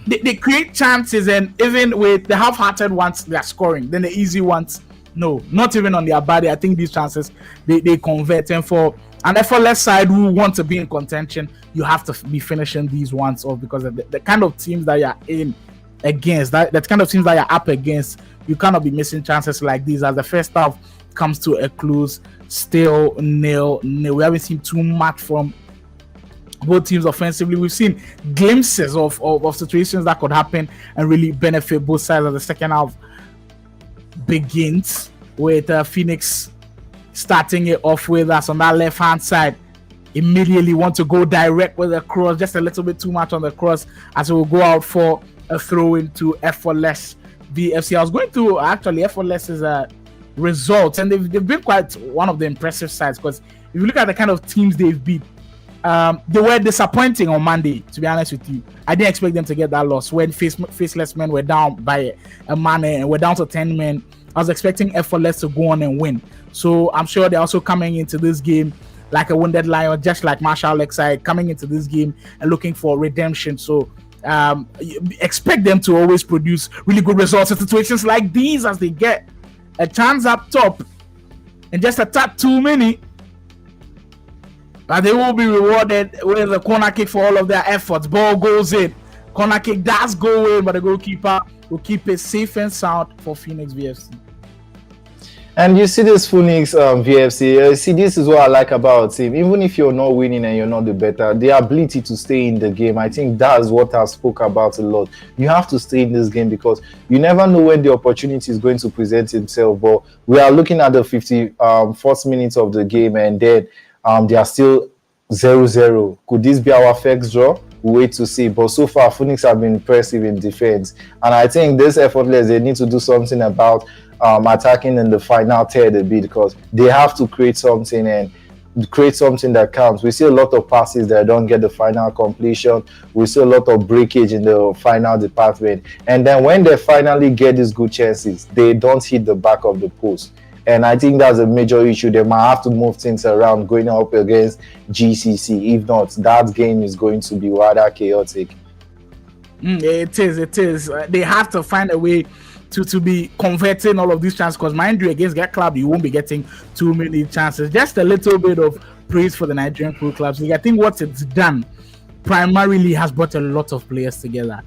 they create chances, and even with the half-hearted ones, they are scoring. Then the easy ones, No, not even on their body. I think these chances they convert. And for an effortless side who want to be in contention, you have to be finishing these ones off, because the kind of teams that you're in against, that kind of teams that you're up against, you cannot be missing chances like these. As the first half comes to a close, still nil. We haven't seen too much from both teams offensively. We've seen glimpses of situations that could happen and really benefit both sides. As the second half begins with Phoenix starting it off with us on that left hand side, immediately want to go direct with the cross, just a little bit too much on the cross, as it will go out for a throw into Effortless VFC. I was going to actually Effortless's results, and they've been quite one of the impressive sides, because if you look at the kind of teams they've beat, they were disappointing on Monday, to be honest with you. I didn't expect them to get that loss when Faceless men were down by a man and we're down to 10 men. I was expecting Effortless to go on and win. So I'm sure they're also coming into this game like a wounded lion, just like Marshall Lakeside, coming into this game and looking for redemption. So expect them to always produce really good results in situations like these, as they get a chance up top and just a tap too many. But they will be rewarded with a corner kick for all of their efforts. Ball goes in. Corner kick does go in, but the goalkeeper will keep it safe and sound for Phoenix VFC. And you see this Phoenix VFC, see, this is what I like about him. Even if you're not winning and you're not the better, the ability to stay in the game, I think that's what I spoke about a lot. You have to stay in this game, because you never know when the opportunity is going to present itself. But we are looking at the 54th minute of the game, and then they are still 0-0. Could this be our first draw? We'll wait to see. But so far, Phoenix have been impressive in defense, and I think this Effortless, they need to do something about attacking in the final third a bit, because they have to create something and create something that counts. We see a lot of passes that don't get the final completion. We see a lot of breakage in the final department, and then when they finally get these good chances, they don't hit the back of the post. And I think that's a major issue. They might have to move things around going up against GCC. If not, that game is going to be rather chaotic. It is. They have to find a way to be converting all of these chances, because mind you, against that club, you won't be getting too many chances. Just a little bit of praise for the Nigerian pro clubs. I think what it's done primarily has brought a lot of players together.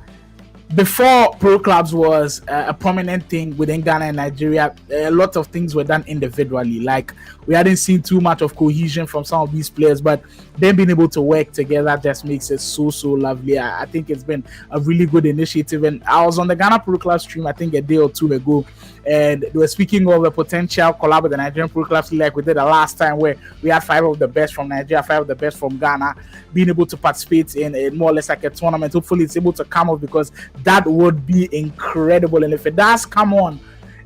Before pro clubs was a prominent thing within Ghana and Nigeria, a lot of things were done individually. Like, we hadn't seen too much of cohesion from some of these players, but them being able to work together just makes it so lovely. I think it's been a really good initiative. And I was on the Ghana Pro Club stream, I think a day or two ago, and they were speaking of a potential collab with the Nigerian Pro Clubs, like we did the last time, where we had 5 of the best from Nigeria, 5 of the best from Ghana, being able to participate in more or less like a tournament. Hopefully it's able to come off, because that would be incredible. And if it does come on,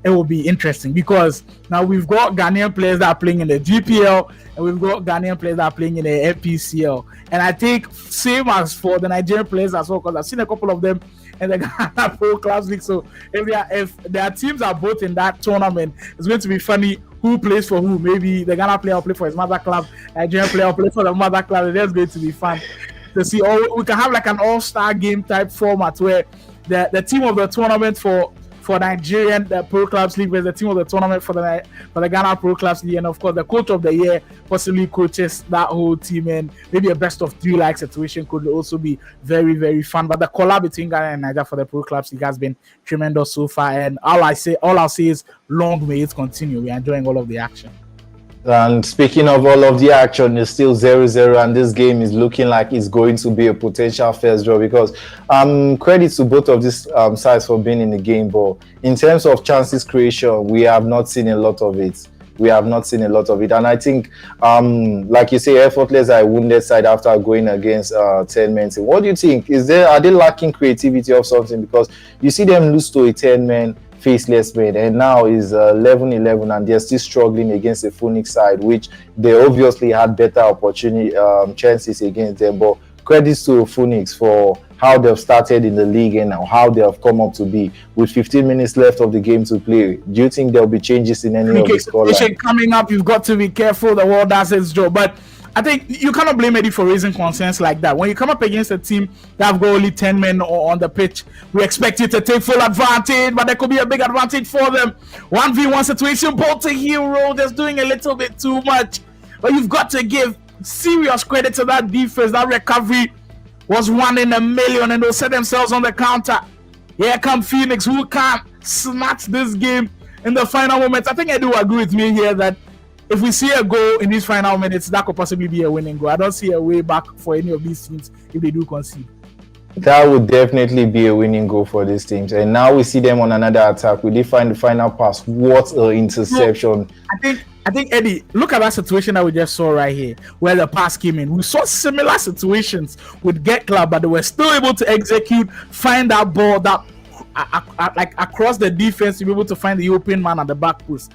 it will be interesting, because now we've got Ghanaian players that are playing in the GPL, and we've got Ghanaian players that are playing in the NPCL. And I think same as for the Nigerian players as well, because I've seen a couple of them in the Ghana Pro Clubs League. So if their teams are both in that tournament, it's going to be funny who plays for who. Maybe the Ghana player will play for his mother club, Nigerian player will play for the mother club, and that's going to be fun to see. Or we can have like an all-star game type format, where the team of the tournament for Nigerian Pro Clubs League versus the team of the tournament for the Ghana Pro Clubs League, and of course the coach of the year possibly coaches that whole team, and maybe a best of 3 like situation could also be very fun. But the collab between Ghana and Nigeria for the Pro Clubs League has been tremendous so far, and all I'll say is long may it continue. We're enjoying all of the action. And speaking of all of the action, it's still 0-0, and this game is looking like it's going to be a potential first draw, because credit to both of these sides for being in the game. But in terms of chances creation, we have not seen a lot of it. And I think, like you say, Effortless are a wounded side after going against 10 men. What do you think? Are they lacking creativity or something? Because you see them lose to a 10-man Faceless men, and now is 11-11, and they're still struggling against the Phoenix side, which they obviously had better opportunity chances against them. But credits to Phoenix for how they've started in the league and how they have come up to be. With 15 minutes left of the game to play, do you think there'll be changes in any of the scoreline? Coming up, you've got to be careful. The world does its job, but I think you cannot blame Eddie for raising concerns like that. When you come up against a team that have got only 10 men on the pitch, we expect you to take full advantage, but there could be a big advantage for them. 1v1 situation, both a hero, just doing a little bit too much. But you've got to give serious credit to that defense. That recovery was 1 in a million, and they'll set themselves on the counter. Here come Phoenix, who can snatch this game in the final moments. I think Eddie will agree with me here that if we see a goal in these final minutes, that could possibly be a winning goal. I don't see a way back for any of these teams if they do concede. That would definitely be a winning goal for these teams. And now we see them on another attack. Will they find the final pass? What an interception. So, I think Eddie, look at that situation that we just saw right here, where the pass came in. We saw similar situations with Get Club, but they were still able to execute, find that ball that like across the defense to be able to find the open man at the back post.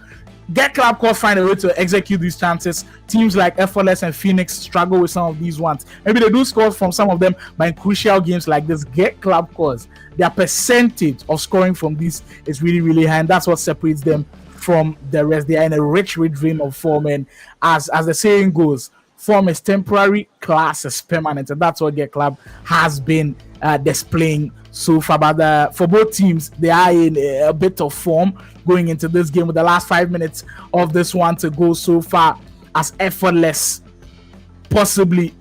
Get Club could find a way to execute these chances. Teams like Effortless and Phoenix struggle with some of these ones. Maybe they do score from some of them, but in crucial games like this, Get Club cause their percentage of scoring from these is really, really high, and that's what separates them from the rest. They are in a rich vein of form, and as the saying goes, form is temporary, class is permanent, and that's what Get Club has been displaying so far. But for both teams, they are in a bit of form going into this game with the last 5 minutes of this one to go so far, as Effortless possibly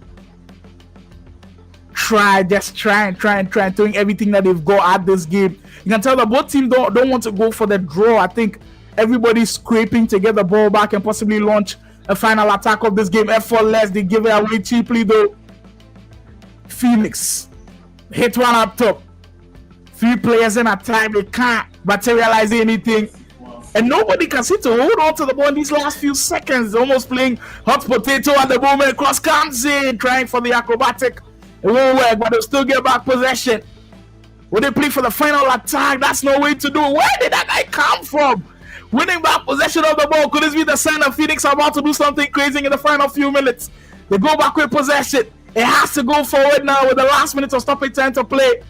try and doing everything that they've got at this game. You can tell that both teams don't want to go for the draw. I think everybody's scraping to get the ball back and possibly launch a final attack of this game. Effortless, they give it away cheaply though. Phoenix hit one up top. 3 players in a time, they can't materialize anything. And nobody can seem to hold on to the ball in these last few seconds. Almost playing hot potato at the moment. Cross comes in, trying for the acrobatic. It won't work, but they'll still get back possession. Will they play for the final attack? That's no way to do it. Where did that guy come from? Winning back possession of the ball. Could this be the sign of Phoenix are about to do something crazy in the final few minutes? They go back with possession. It has to go forward now with the last minute of stoppage time to play.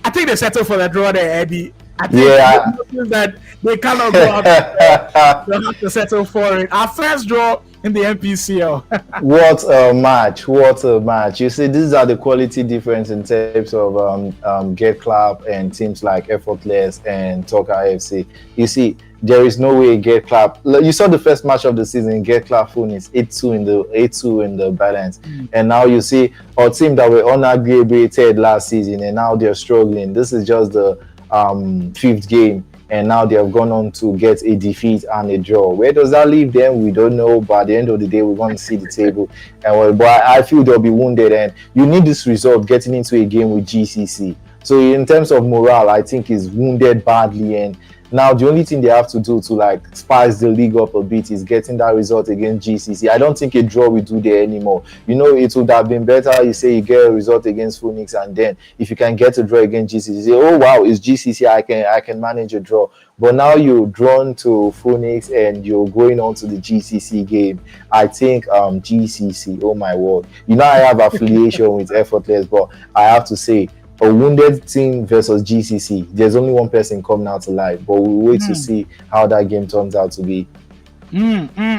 I think they settle for the draw there, Eddie. I think that they cannot go out. They'll have to settle for it. Our first draw in the NPCL. What a match! What a match! You see, these are the quality difference in terms of Get Club and teams like Effortless and Talker AFC. You see, there is no way Get Club. You saw the first match of the season. Get Club Phoenix 8-2 in the balance, and now you see a team that were unaggravated last season, and now they're struggling. This is just the 5th game, and now they have gone on to get a defeat and a draw. Where does that leave them? We don't know, but at the end of the day, we're going to see the table. And but I feel they'll be wounded, and you need this result getting into a game with GCC. So in terms of morale, I think is wounded badly, and now the only thing they have to do to like spice the league up a bit is getting that result against GCC. I don't think a draw will do there anymore. You know, it would have been better you say you get a result against Phoenix, and then if you can get a draw against GCC, say, oh wow, it's GCC, I can manage a draw. But now you're drawn to Phoenix and you're going on to the GCC game. I think GCC, oh my word. You know, I have affiliation with Effortless, but I have to say, a wounded team versus GCC, there's only one person coming out alive, but we'll wait to see how that game turns out to be.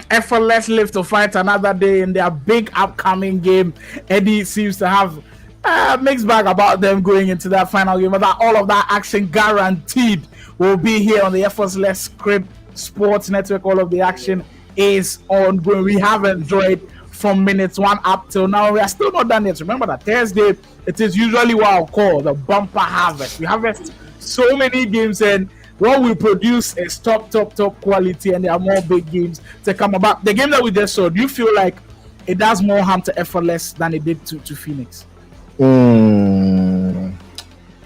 Effortless live to fight another day in their big upcoming game. Eddie seems to have a mixed bag about them going into that final game, but that all of that action guaranteed will be here on the Effortless Crib Sports Network. All of the action is ongoing. We have enjoyed from minutes 1 up till now. We are still not done yet. Remember that Thursday, it is usually what I'll call the bumper harvest. We harvest so many games, and what we produce is top quality, and there are more big games to come about. The game that we just saw, do you feel like it does more harm to Effortless than it did to Phoenix?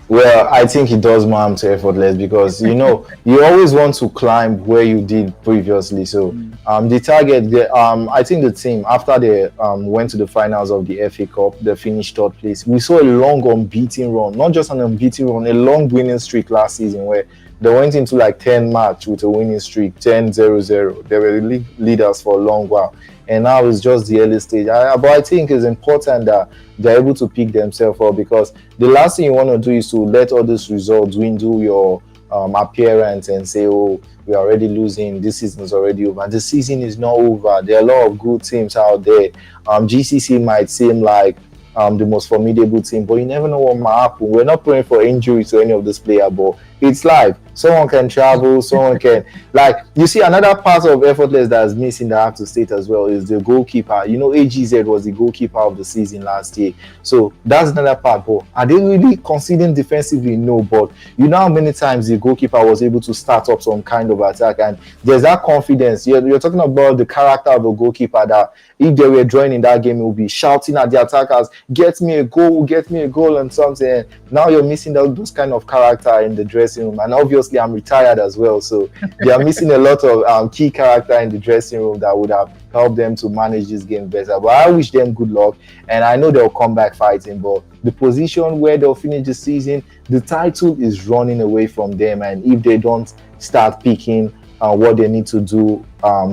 Well, I think it does more harm to Effortless because, you know, you always want to climb where you did previously. So the target, I think the team, after they went to the finals of the FA Cup, they finished 3rd place. We saw a long unbeaten run, not just an unbeaten run, a long winning streak last season where they went into like 10 match with a winning streak, 10-0-0. They were the league leaders for a long while. And now it's just the early stage. But I think it's important that they're able to pick themselves up, because the last thing you want to do is to let all these results dwindle your appearance and say, oh, we're already losing, this season is already over. The season is not over. There are a lot of good teams out there. GCC might seem like the most formidable team, but you never know what might happen. We're not praying for injury to any of this player, but it's life. Someone can travel, someone can, like, you see, another part of effortless that is missing that I have to state as well is the goalkeeper. You know, AGZ was the goalkeeper of the season last year, so that's another part. But are they really conceding defensively? No, but you know how many times the goalkeeper was able to start up some kind of attack, and there's that confidence. You're talking about the character of a goalkeeper that if they were drawing in that game, he will be shouting at the attackers, get me a goal and something. Now you're missing those kind of character in the dressing room, and obviously I'm retired as well, so they are missing a lot of key character in the dressing room that would have helped them to manage this game better. But I wish them good luck, and I know they'll come back fighting, but the position where they'll finish the season, the title is running away from them, and if they don't start picking what they need to do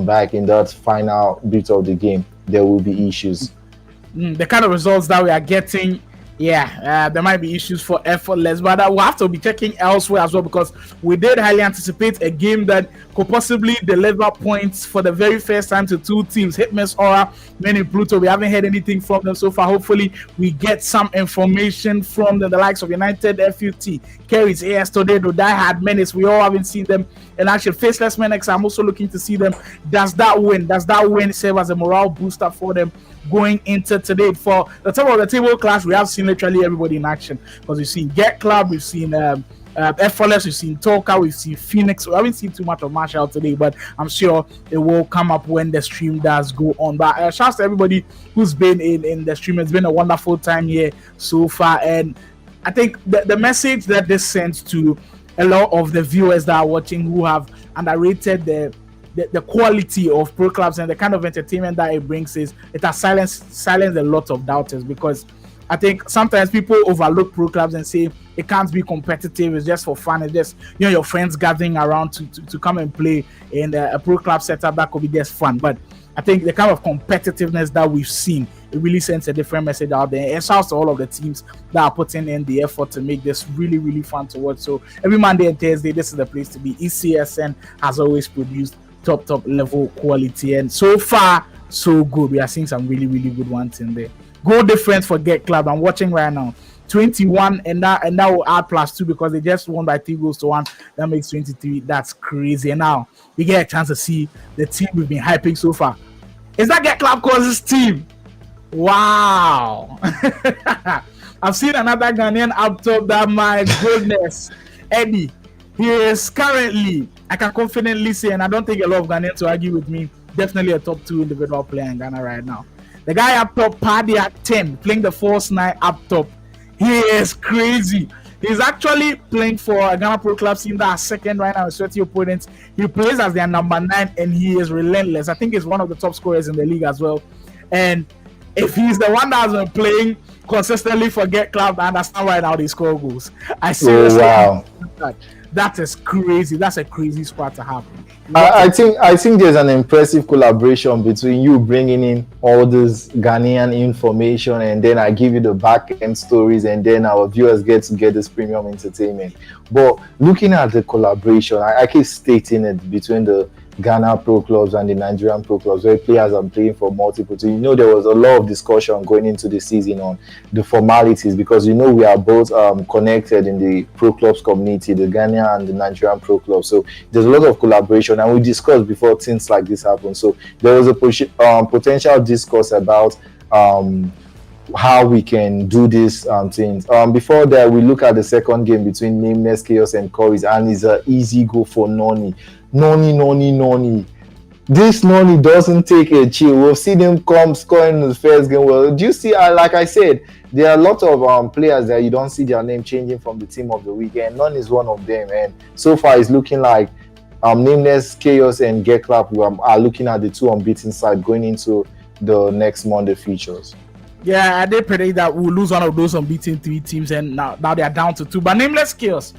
back in that final bit of the game, there will be issues. The kind of results that we are getting, there might be issues for effortless, but we'll have to be checking elsewhere as well, because we did highly anticipate a game that could possibly deliver points for the very first time to two teams, HITMISS, Aura, meaning PLUTO. We haven't heard anything from them so far. Hopefully we get some information from the likes of United, FUT, CURRYZ, AS Tornado, DIEHARD, MENACE. We all haven't seen them in action. FACELESS, MENACE, I'm also looking to see them. Does that win serve as a morale booster for them going into today? For the top of the table class, we have seen literally everybody in action, because we've seen Get Club, we've seen Effortless, we've seen Toka, we've seen Phoenix. We haven't seen too much of Marshall today, but I'm sure it will come up when the stream does go on. But shouts to everybody who's been in the stream. It's been a wonderful time here so far, and I think the message that this sends to a lot of the viewers that are watching who have underrated the quality of pro clubs and the kind of entertainment that it brings is it has silenced a lot of doubters, because I think sometimes people overlook pro clubs and say it can't be competitive, it's just for fun, it's just, you know, your friends gathering around to come and play in a pro club setup that could be just fun. But I think the kind of competitiveness that we've seen, it really sends a different message out there. And shouts to all of the teams that are putting in the effort to make this really, really fun to watch. So every Monday and Thursday, this is the place to be. Ecsn has always produced top level quality, and so far so good. We are seeing some really, really good ones in there. Goal difference for Get Club, I'm watching right now, 21, and that will add +2 because they just won by 3-1. That makes 23. That's crazy. And now we get a chance to see the team we've been hyping so far. Is that Get Club Cause's team? Wow. I've seen another Ghanaian up top that, my goodness, Eddie, he is currently, I can confidently say, and I don't think a lot of Ghanaians will argue with me, definitely a top 2 individual player in Ghana right now. The guy up top, Paddy at 10, playing the false 9 up top. He is crazy. He's actually playing for a Ghana Pro Club team that are second right now with 30 opponents. He plays as their number 9, and he is relentless. I think he's one of the top scorers in the league as well. And if he's the one that's been playing consistently for Get Club, I understand why now they score goals. I seriously, that is crazy. That's a crazy squad to have. I think there's an impressive collaboration between you bringing in all this Ghanaian information, and then I give you the back end stories, and then our viewers get to get this premium entertainment. But looking at the collaboration, I keep stating it between the Ghana pro clubs and the Nigerian pro clubs, where players are playing for multiple teams. You know, there was a lot of discussion going into the season on the formalities, because you know we are both connected in the pro clubs community, the Ghana and the Nigerian pro clubs. So there's a lot of collaboration, and we discussed before things like this happen. So there was a potential discourse about how we can do these things. Before that, we look at the second game between Nameless, Chaos, and CURRYZ, and it's an easy go for Noni. This Noni doesn't take a chill. We've seen him come scoring in the first game. Well, do you see, like I said, there are a lot of players that you don't see their name changing from the team of the weekend. None is one of them, and so far it's looking like Nameless, Chaos, and Get Club are looking at the 2 unbeaten side going into the next Monday features. Yeah, I did predict that we'll lose one of those unbeaten 3 teams, and now they are down to 2. But Nameless, Chaos,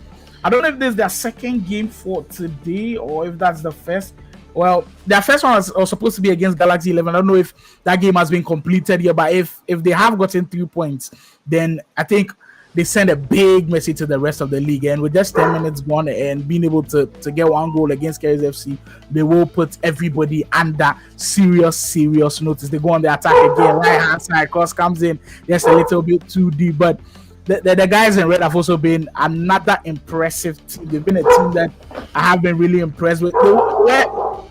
I don't know if this is their second game for today or if that's the first. Well, their first one was supposed to be against Galaxy 11. I don't know if that game has been completed yet, but if they have gotten 3 points, then I think they send a big message to the rest of the league. And with just 10 minutes gone and being able to get one goal against CURRYZ FC, they will put everybody under serious notice. They go on the attack again, right hand side, cross comes in just a little bit too deep. But the guys in red have also been another impressive team. They've been a team that I have been really impressed with.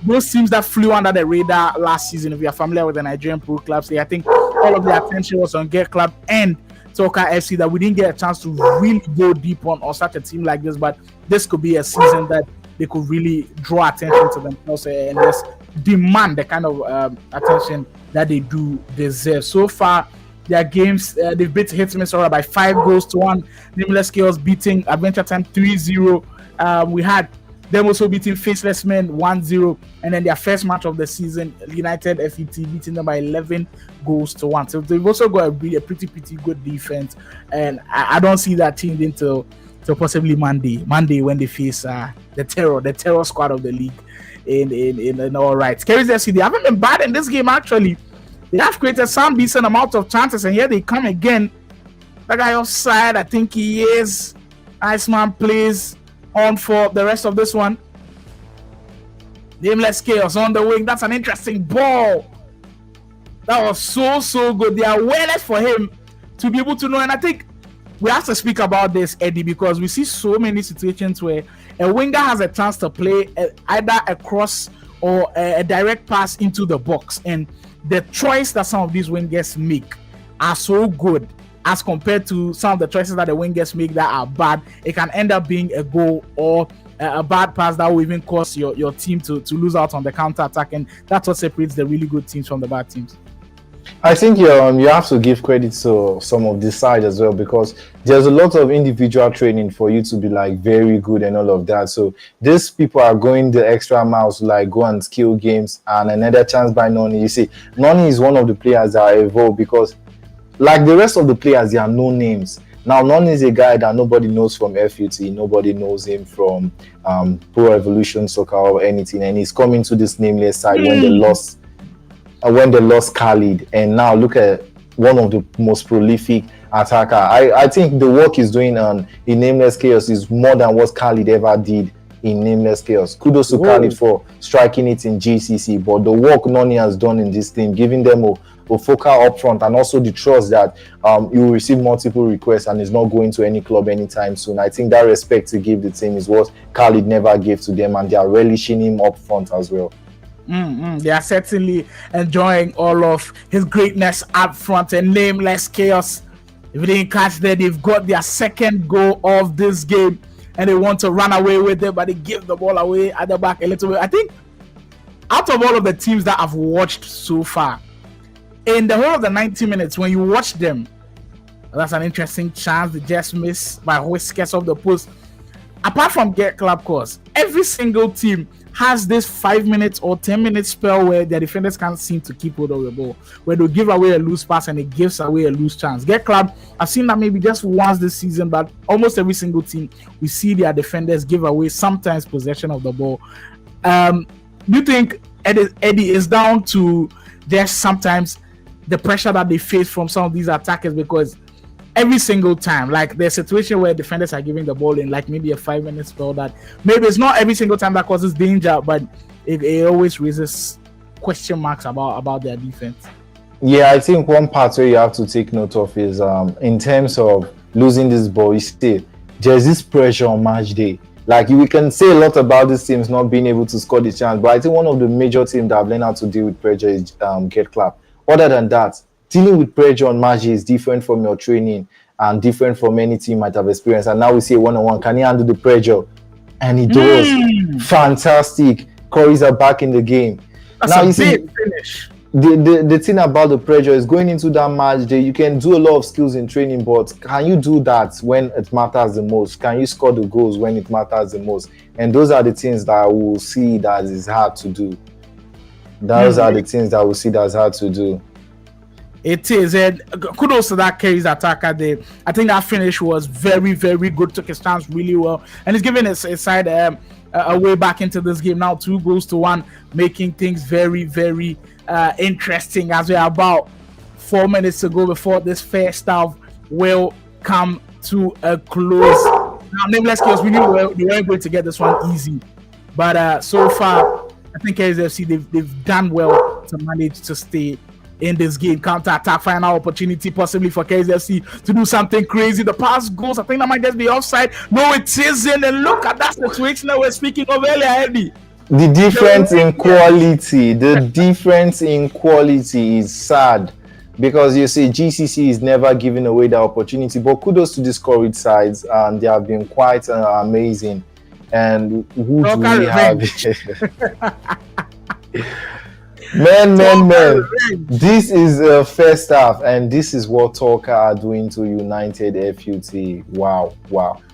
Those teams that flew under the radar last season, if you're familiar with the Nigerian pro clubs, I think all of the attention was on Get Club and Toka FC, that we didn't get a chance to really go deep on such a team like this. But this could be a season that they could really draw attention to themselves and just demand the kind of attention that they do deserve. So far, their games, they've beat HITMISS by 5-1. Nameless Chaos beating Adventure Time 3-0. We had them also beating Faceless Men 1-0, and then their first match of the season, United FET beating them by 11-1. So they've also got a pretty good defense, and I don't see that changing into possibly Monday when they face the terror squad of the league in all right. CURRYZ FC, they haven't been bad in this game actually. They have created some decent amount of chances, and here they come again. That guy offside, I think he is. Iceman plays on for the rest of this one. Nameless Chaos on the wing. That's an interesting ball. That was so good. The awareness for him to be able to know, and I think we have to speak about this, Eddie, because we see so many situations where a winger has a chance to play either a cross or a direct pass into the box, and the choice that some of these wingers make are so good as compared to some of the choices that the wingers make that are bad. It can end up being a goal or a bad pass that will even cause your team to lose out on the counter attack, and that's what separates the really good teams from the bad teams. I think you have to give credit to some of this side as well, because there's a lot of individual training for you to be like very good and all of that. So these people are going the extra miles to like go and skill games. And another chance by Noni. You see, Noni is one of the players that evolved, because like the rest of the players, they are no names. Now, Noni is a guy that nobody knows from FUT, nobody knows him from Pro Evolution Soccer or anything, and he's coming to this Nameless side when they lost CURRYZ, and now look at one of the most prolific attacker. I think the work he's doing in Nameless Chaos is more than what CURRYZ ever did in Nameless Chaos. Kudos to CURRYZ for striking it in GCC, but the work Noni has done in this team, giving them a focal up front, and also the trust that you will receive multiple requests and is not going to any club anytime soon. I think that respect to give the team is what CURRYZ never gave to them, and they are relishing him up front as well. They are certainly enjoying all of his greatness up front. And Nameless Chaos, if you didn't catch that, they've got their second goal of this game, and they want to run away with it, but they give the ball away at the back a little bit. I think out of all of the teams that I've watched so far, in the whole of the 90 minutes, when you watch them, that's an interesting chance they just miss by whiskers of the post. Apart from Get Club course, every single team has this 5 minutes or 10 minute spell where their defenders can't seem to keep hold of the ball, where they'll give away a loose pass and it gives away a loose chance. Get Club, I've seen that maybe just once this season, but almost every single team, we see their defenders give away sometimes possession of the ball. Do you think Eddie is down to just sometimes the pressure that they face from some of these attackers? Because every single time, like there's a situation where defenders are giving the ball in like maybe a 5 minute spell, that maybe it's not every single time that causes danger, but it always raises question marks about their defense. Yeah, I think one part where you have to take note of is in terms of losing this ball, you see there's this pressure on match day. Like we can say a lot about these teams not being able to score the chance, but I think one of the major teams that have learned how to deal with pressure is Get Club. Other than that, dealing with pressure on match is different from your training and different from any team might have experienced. And now we see a one-on-one. Can he handle the pressure? And he does. Fantastic. CURRYZ are back in the game. That's now, you see, finish. The thing about the pressure is going into that match day, you can do a lot of skills in training, but can you do that when it matters the most? Can you score the goals when it matters the most? And those are the things that we will see that is hard to do. Those are the things that we'll see that's hard to do. It is, and kudos to that CURRYZ attacker there. I think that finish was very, very good. Took his stance really well, and he's giving his side a way back into this game now. 2-1, making things very, very interesting as we're about 4 minutes to go before this first half will come to a close. Now, Nameless Chaos, we knew they weren't going to get this one easy, but so far, I think KZFC they've done well to manage to stay in this game. Counter attack, final opportunity possibly for KZFC to do something crazy. The pass goes, I think that might just be offside. No, it isn't. And look at that situation that we're speaking of earlier, Eddie. The difference in quality, is sad, because you see GCC is never giving away the opportunity. But kudos to the CURRYZ sides, and they have been quite amazing. And who do we have? Man. This is first half, and this is what Talker are doing to United FUT. Wow.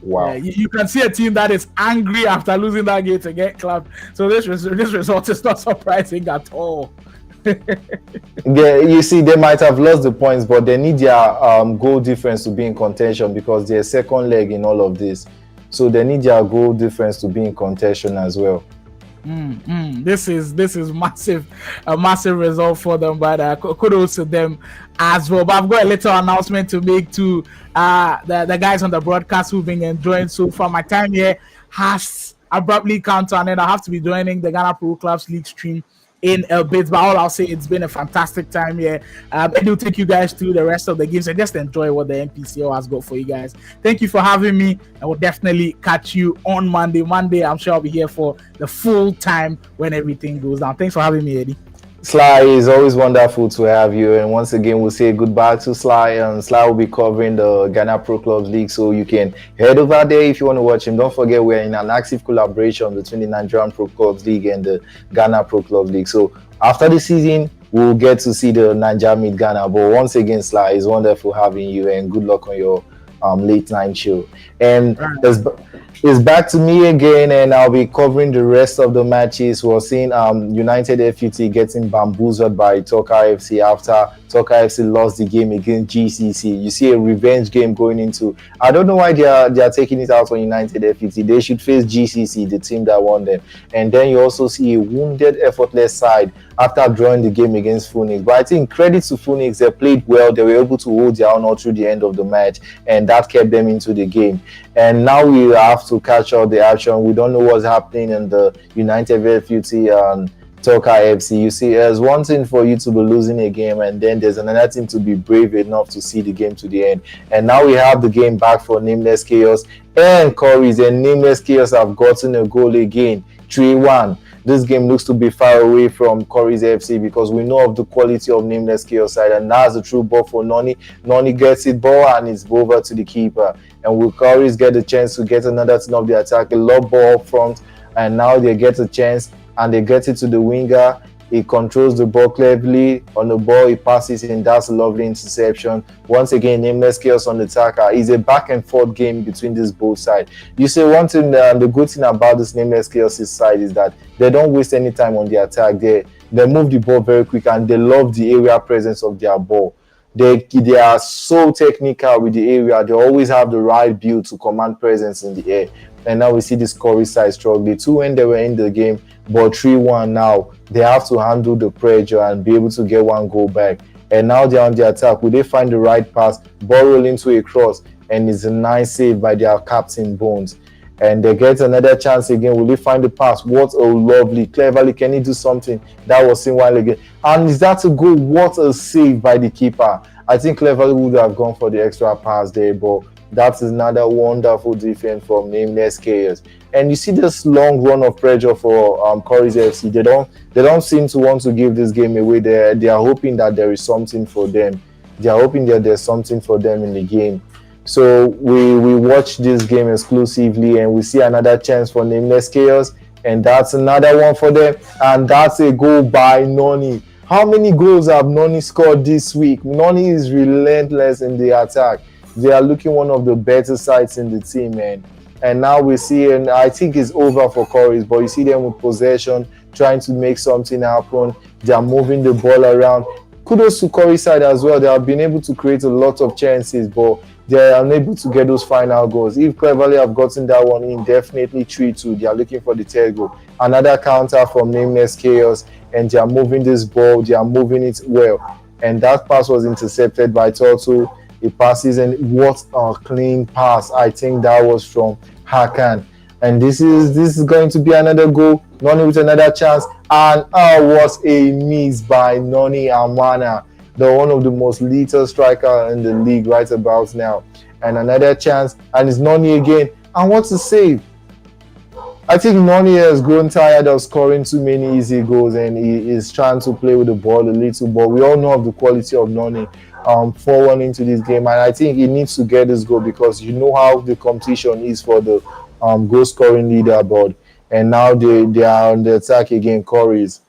Yeah, you can see a team that is angry after losing that game to get clapped. So this result is not surprising at all. Yeah, you see, they might have lost the points, but they need their goal difference to be in contention, because they're second leg in all of this. So they need their goal difference to be in contention as well. This is a massive result for them, but kudos to them as well. But I've got a little announcement to make to the guys on the broadcast who've been enjoying so far. My time here has abruptly come to an end. I have to be joining the Ghana Pro Clubs League stream in a bit, but all I'll say, it's been a fantastic time here. It will take you guys through the rest of the games and just enjoy what the NPCL has got for you guys. Thank you for having me, and we'll definitely catch you on Monday. I'm sure I'll be here for the full time when everything goes down. Thanks for having me, Eddie. Sly, is always wonderful to have you, and once again we'll say goodbye to Sly, and Sly will be covering the Ghana Pro Clubs League, so you can head over there if you want to watch him. Don't forget, we're in an active collaboration between the Nigerian Pro Clubs League and the Ghana Pro Clubs League, so after the season we'll get to see the Nigeria meet Ghana. But once again, Sly, it's wonderful having you, and good luck on your late night show. And it's back to me again, and I'll be covering the rest of the matches. We're seeing United FUT getting bamboozled by Talker FC after Talker FC lost the game against GCC. You see a revenge game going into. I don't know why they are taking it out on United FUT. They should face GCC, the team that won them. And then you also see a wounded effortless side after drawing the game against Phoenix. But I think credit to Phoenix, they played well. They were able to hold their own all through the end of the match, and that kept them into the game. And now we have to catch up the action. We don't know what's happening in the United FUT and Talker FC. You see, there's one thing for you to be losing a game, and then there's another thing to be brave enough to see the game to the end. And now we have the game back for Nameless Chaos and CURRYZ, and Nameless Chaos have gotten a goal again, 3-1. This game looks to be far away from CURRYZ FC, because we know of the quality of Nameless Chaos side, and that's the true ball for Noni. Noni gets it ball and it's over to the keeper. And will CURRYZ get the chance to get another thing of the attack, a lob ball up front, and now they get a chance and they get it to the winger. He controls the ball cleverly on the ball. He passes and that's a lovely interception. Once again, Nameless Chaos on the attacker. It's a back and forth game between these both sides. You see, one thing, the good thing about this Nameless Chaos side is that they don't waste any time on the attack. They move the ball very quick, and they love the area presence of their ball. They are so technical with the area. They always have the right build to command presence in the air. And now we see this CURRYZ side struggling. 2 when they were in the game, but 3-1 now. They have to handle the pressure and be able to get one goal back. And now they're on the attack. Will they find the right pass? Ball roll into a cross, and it's a nice save by their captain Bones. And they get another chance again. Will they find the pass? What a lovely, cleverly, can he do something? That was seen while again. And is that a goal? What a save by the keeper. I think cleverly would have gone for the extra pass there, but that's another wonderful defense from Nameless Chaos. And you see this long run of pressure for CURRYZ FC. They don't seem to want to give this game away. They are hoping that there is something for them. They are hoping that there's something for them in the game. So we watch this game exclusively, and we see another chance for Nameless Chaos, and that's another one for them, and that's a goal by Noni. How many goals have Noni scored this week? Noni is relentless in the attack. They are looking one of the better sides in the team, man. And now we see, and I think it's over for CURRYZ, but you see them with possession, trying to make something happen. They are moving the ball around. Kudos to CURRYZ side as well. They have been able to create a lot of chances, but they are unable to get those final goals. If cleverly have gotten that one in, definitely 3-2. They are looking for the third goal. Another counter from Nameless Chaos, and they are moving this ball. They are moving it well. And that pass was intercepted by Toto. He passes, and what a clean pass. I think that was from Hakan. And this is going to be another goal. Noni with another chance, and was a miss by Noni Amana, the one of the most lethal striker in the league right about now. And another chance, and it's Noni again. And what's the save? I think Noni has grown tired of scoring too many easy goals, and he is trying to play with the ball a little. But we all know of the quality of Noni 4-1 into this game, and I think he needs to get this goal because you know how the competition is for the goal scoring leaderboard. And now they are on the attack again, CURRYZ.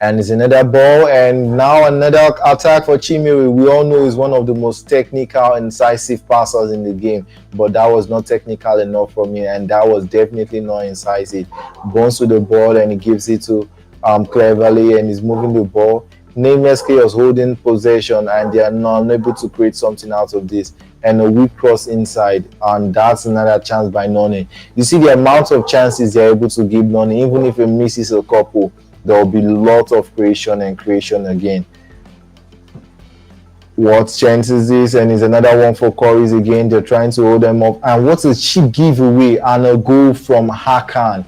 And it's another ball, and now another attack for Chimere. We all know he's one of the most technical, incisive passers in the game, but that was not technical enough for me, and that was definitely not incisive. Bones with the ball, and he gives it to Cleverly, and he's moving the ball. Nameless Chaos holding possession, and they are not unable to create something out of this. And a weak cross inside, and that's another chance by Noni. You see the amount of chances they're able to give Noni, even if he misses a couple, there will be a lot of creation again. What chance is this? And it's another one for CURRYZ again. They're trying to hold them up. And what a cheap giveaway, and a goal from Hakan.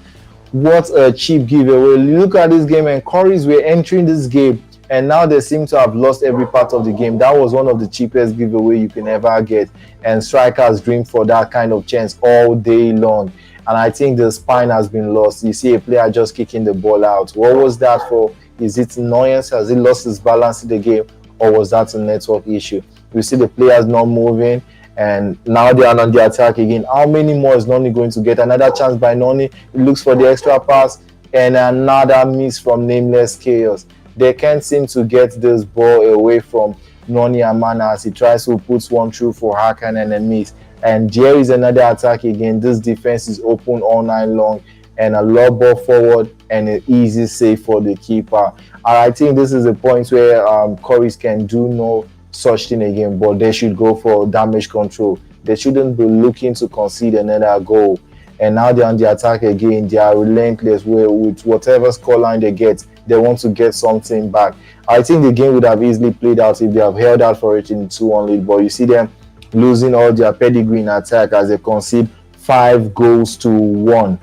What a cheap giveaway. Look at this game, and CURRYZ were entering this game, and now they seem to have lost every part of the game. That was one of the cheapest giveaway you can ever get. And strikers dream for that kind of chance all day long. And I think the spine has been lost. You see a player just kicking the ball out. What was that for? Is it annoyance? Has he lost his balance in the game? Or was that a network issue? You see the players not moving, and now they are on the attack again. How many more is Noni going to get? Another chance by Noni. He looks for the extra pass, and another miss from Nameless Chaos. They can't seem to get this ball away from Noni Amana as he tries to put one through for Hakan, and a miss. And there is another attack again. This defense is open all night long, and a low ball forward and an easy save for the keeper. And I think this is a point where CURRYZ can do no such thing again, but they should go for damage control. They shouldn't be looking to concede another goal. And now they're on the attack again. They are relentless with whatever scoreline they get. They want to get something back. I think the game would have easily played out if they have held out for it in 2-1 lead, but you see them losing all their pedigree in attack as they concede 5-1.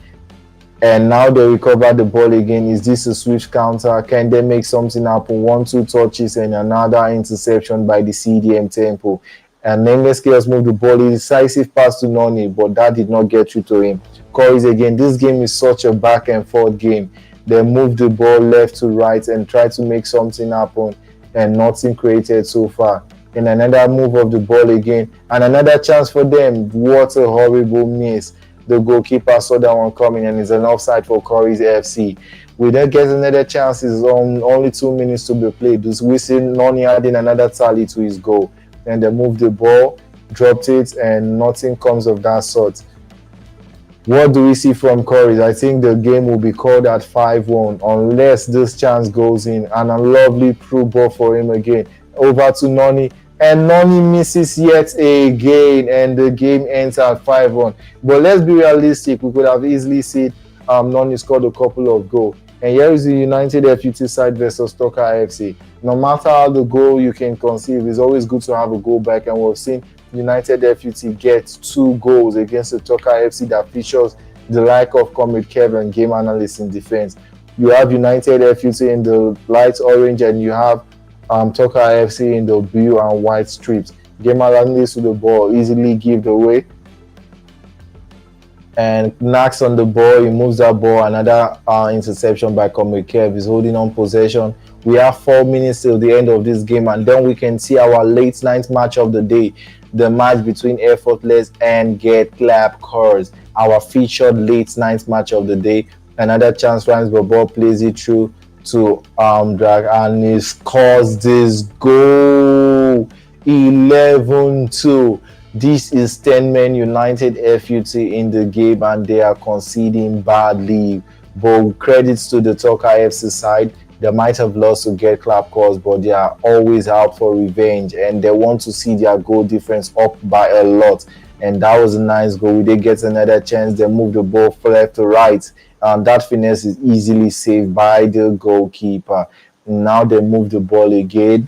And now they recover the ball again. Is this a switch counter? Can they make something happen? 1-2 touches and another interception by the CDM Tempo. And Nameless Chaos moved the ball. A decisive pass to Noni, but that did not get through to him. CURRYZ again. This game is such a back and forth game. They move the ball left to right and try to make something happen, and nothing created so far. And another move of the ball again, and another chance for them. What a horrible miss. The goalkeeper saw that one coming, and it's an offside for CURRYZ FC. We then get another chance. It's on only 2 minutes to be played. We see Noni adding another tally to his goal. And they moved the ball, dropped it, and nothing comes of that sort. What do we see from CURRYZ? I think the game will be called at 5-1 unless this chance goes in. And a lovely through ball for him again. Over to Noni. And Noni misses yet again, and the game ends at 5-1. But let's be realistic. We could have easily seen Noni scored a couple of goals. And here is the United FUT side versus Tucker FC. No matter how the goal you can conceive, it's always good to have a goal back. And we've seen United FUT get 2 goals against the Tucker FC that features the like of Comrade Kev and Game Analyst in defense. You have United FUT in the light orange, and you have Tucker FC in the blue and white strips. Game Analyst with the ball, easily give the away. And knocks on the ball, he moves that ball. Another interception by Comrade Kev. Is holding on possession. We have 4 minutes till the end of this game, and then we can see our late night match of the day, the match between Effortless and Get Clap CURRYZ. Our featured late night match of the day. Another chance, runs the ball, plays it through to Drag, and he scores this goal. 11-2. This is 10-man United FUT in the game, and they are conceding badly. But credits to the Tucker FC side. They might have lost to Get Clap CURRYZ, but they are always out for revenge, and they want to see their goal difference up by a lot. And that was a nice goal. They get another chance. They move the ball from left to right, and that finesse is easily saved by the goalkeeper. Now they move the ball again.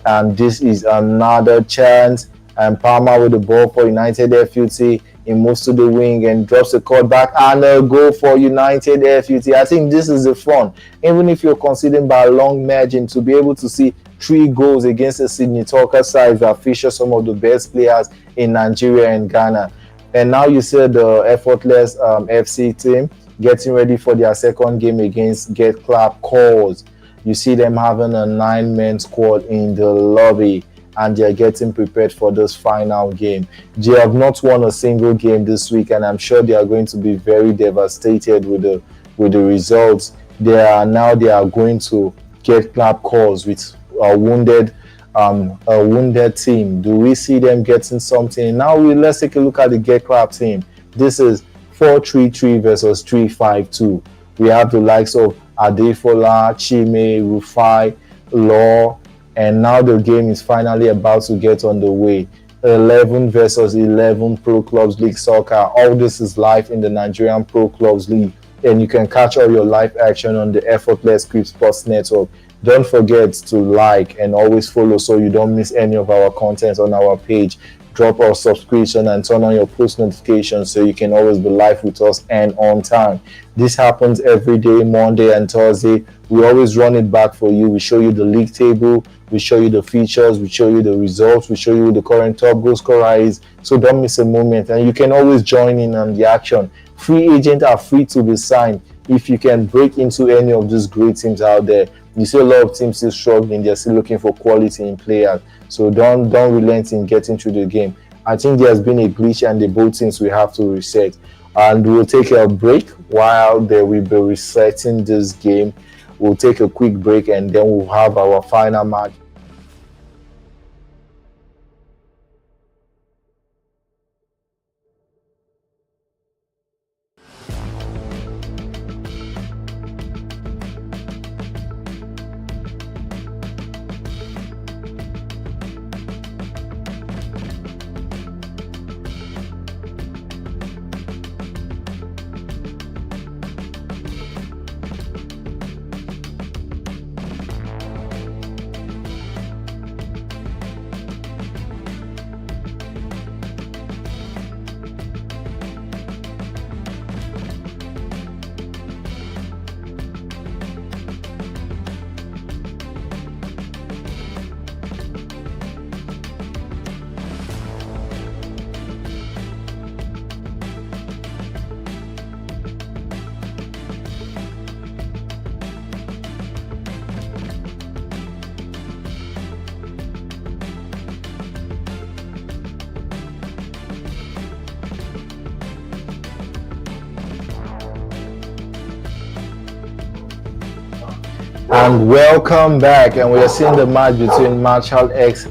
and this is another chance. And Palmer with the ball for United FUT. He moves to the wing and drops the cut back, and a goal for United FUT. I think this is the fun. Even if you're considering by a long margin, to be able to see 3 goals against the Sydney Talker side that feature some of the best players in Nigeria and Ghana. And now you see the effortless FC team getting ready for their second game against Get Clap Calls. You see them having a 9-man squad in the lobby, and they're getting prepared for this final game. They have not won a single game this week, and I'm sure they are going to be very devastated with the results. They are going to Get Clap Calls with a wounded team. Do we see them getting something? Now let's take a look at the Get Clap team. This is 4-3-3 versus 3-5-2. We have the likes of Adefola, Chime, Rufai, Law, and now the game is finally about to get underway. 11 versus 11 Pro Clubs League Soccer. All this is live in the Nigerian Pro Clubs League, and you can catch all your live action on the Effortless Script Sports Network. Don't forget to like and always follow so you don't miss any of our content on our page. Drop our subscription and turn on your post notifications so you can always be live with us and on time. This happens every day, Monday and Thursday. We always run it back for you. We show you the league table, we show you the features, we show you the results, we show you the current top goal scorer is. So don't miss a moment, and you can always join in on the action. Free agents are free to be signed if you can break into any of these great teams out there. You see a lot of teams still struggling. They're still looking for quality in players. So don't relent in getting through the game. I think there's been a glitch, and the both teams we have to reset. And we'll take a break while they will be resetting this game. We'll take a quick break, and then we'll have our final match. And welcome back, and we are seeing the match between Marshall XI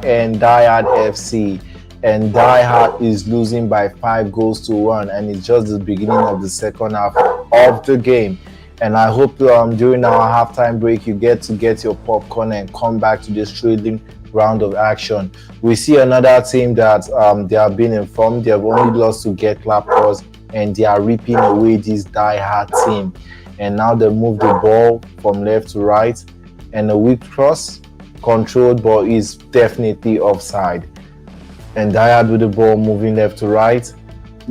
and DIEHARD FC, and DIEHARD is losing by 5-1, and it's just the beginning of the second half of the game. And I hope during our halftime break you get your popcorn and come back to this thrilling round of action. We see another team that they have been informed they have only lost to Get Clappers, and they are ripping away this DIEHARD team. And now they move the ball from left to right, and a weak cross, controlled, but is definitely offside. And DIEHARD with the ball moving left to right,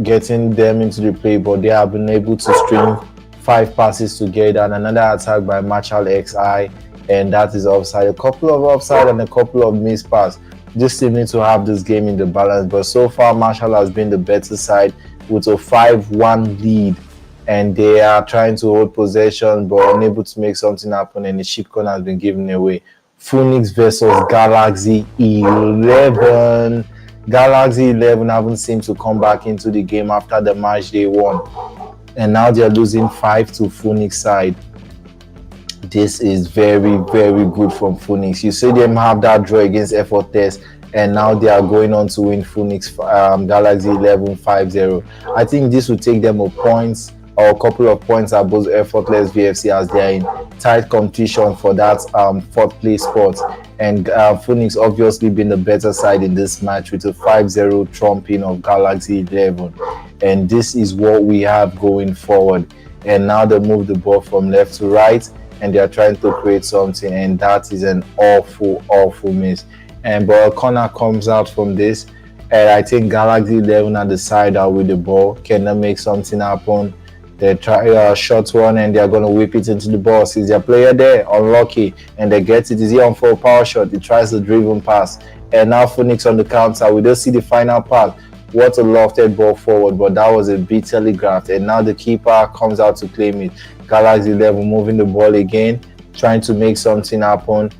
getting them into the play, but they have been able to string 5 passes together, and another attack by Marshall XI, and that is offside. A couple of offside and a couple of missed passes. This team needs to have this game in the balance, but so far Marshall has been the better side with a 5-1 lead. And they are trying to hold possession but unable to make something happen, and the chip corner has been given away. Phoenix versus Galaxy 11. Galaxy 11 haven't seemed to come back into the game after the match they won, and now they're losing 5 to Phoenix side. This is very, very good from Phoenix. You see them have that draw against Effortless, and now they are going on to win Phoenix Galaxy 11 5-0. I think this will take them a couple of points at both Effortless VFC, as they are in tight competition for that 4th place spot. And Phoenix obviously been the better side in this match with a 5-0 trumping of Galaxy 11. And this is what we have going forward. And now they move the ball from left to right, and they are trying to create something, and that is an awful miss. And but a corner comes out from this, and I think Galaxy 11 at the side are with the ball, cannot make something happen. They try a short one and they're going to whip it into the box. Is their player there? Unlucky. And they get it. Is he on for a power shot? He tries the driven pass. And now Phoenix on the counter. We don't see the final pass. What a lofted ball forward, but that was a bit telegraphed. And now the keeper comes out to claim it. Galaxy 11 moving the ball again, trying to make something happen.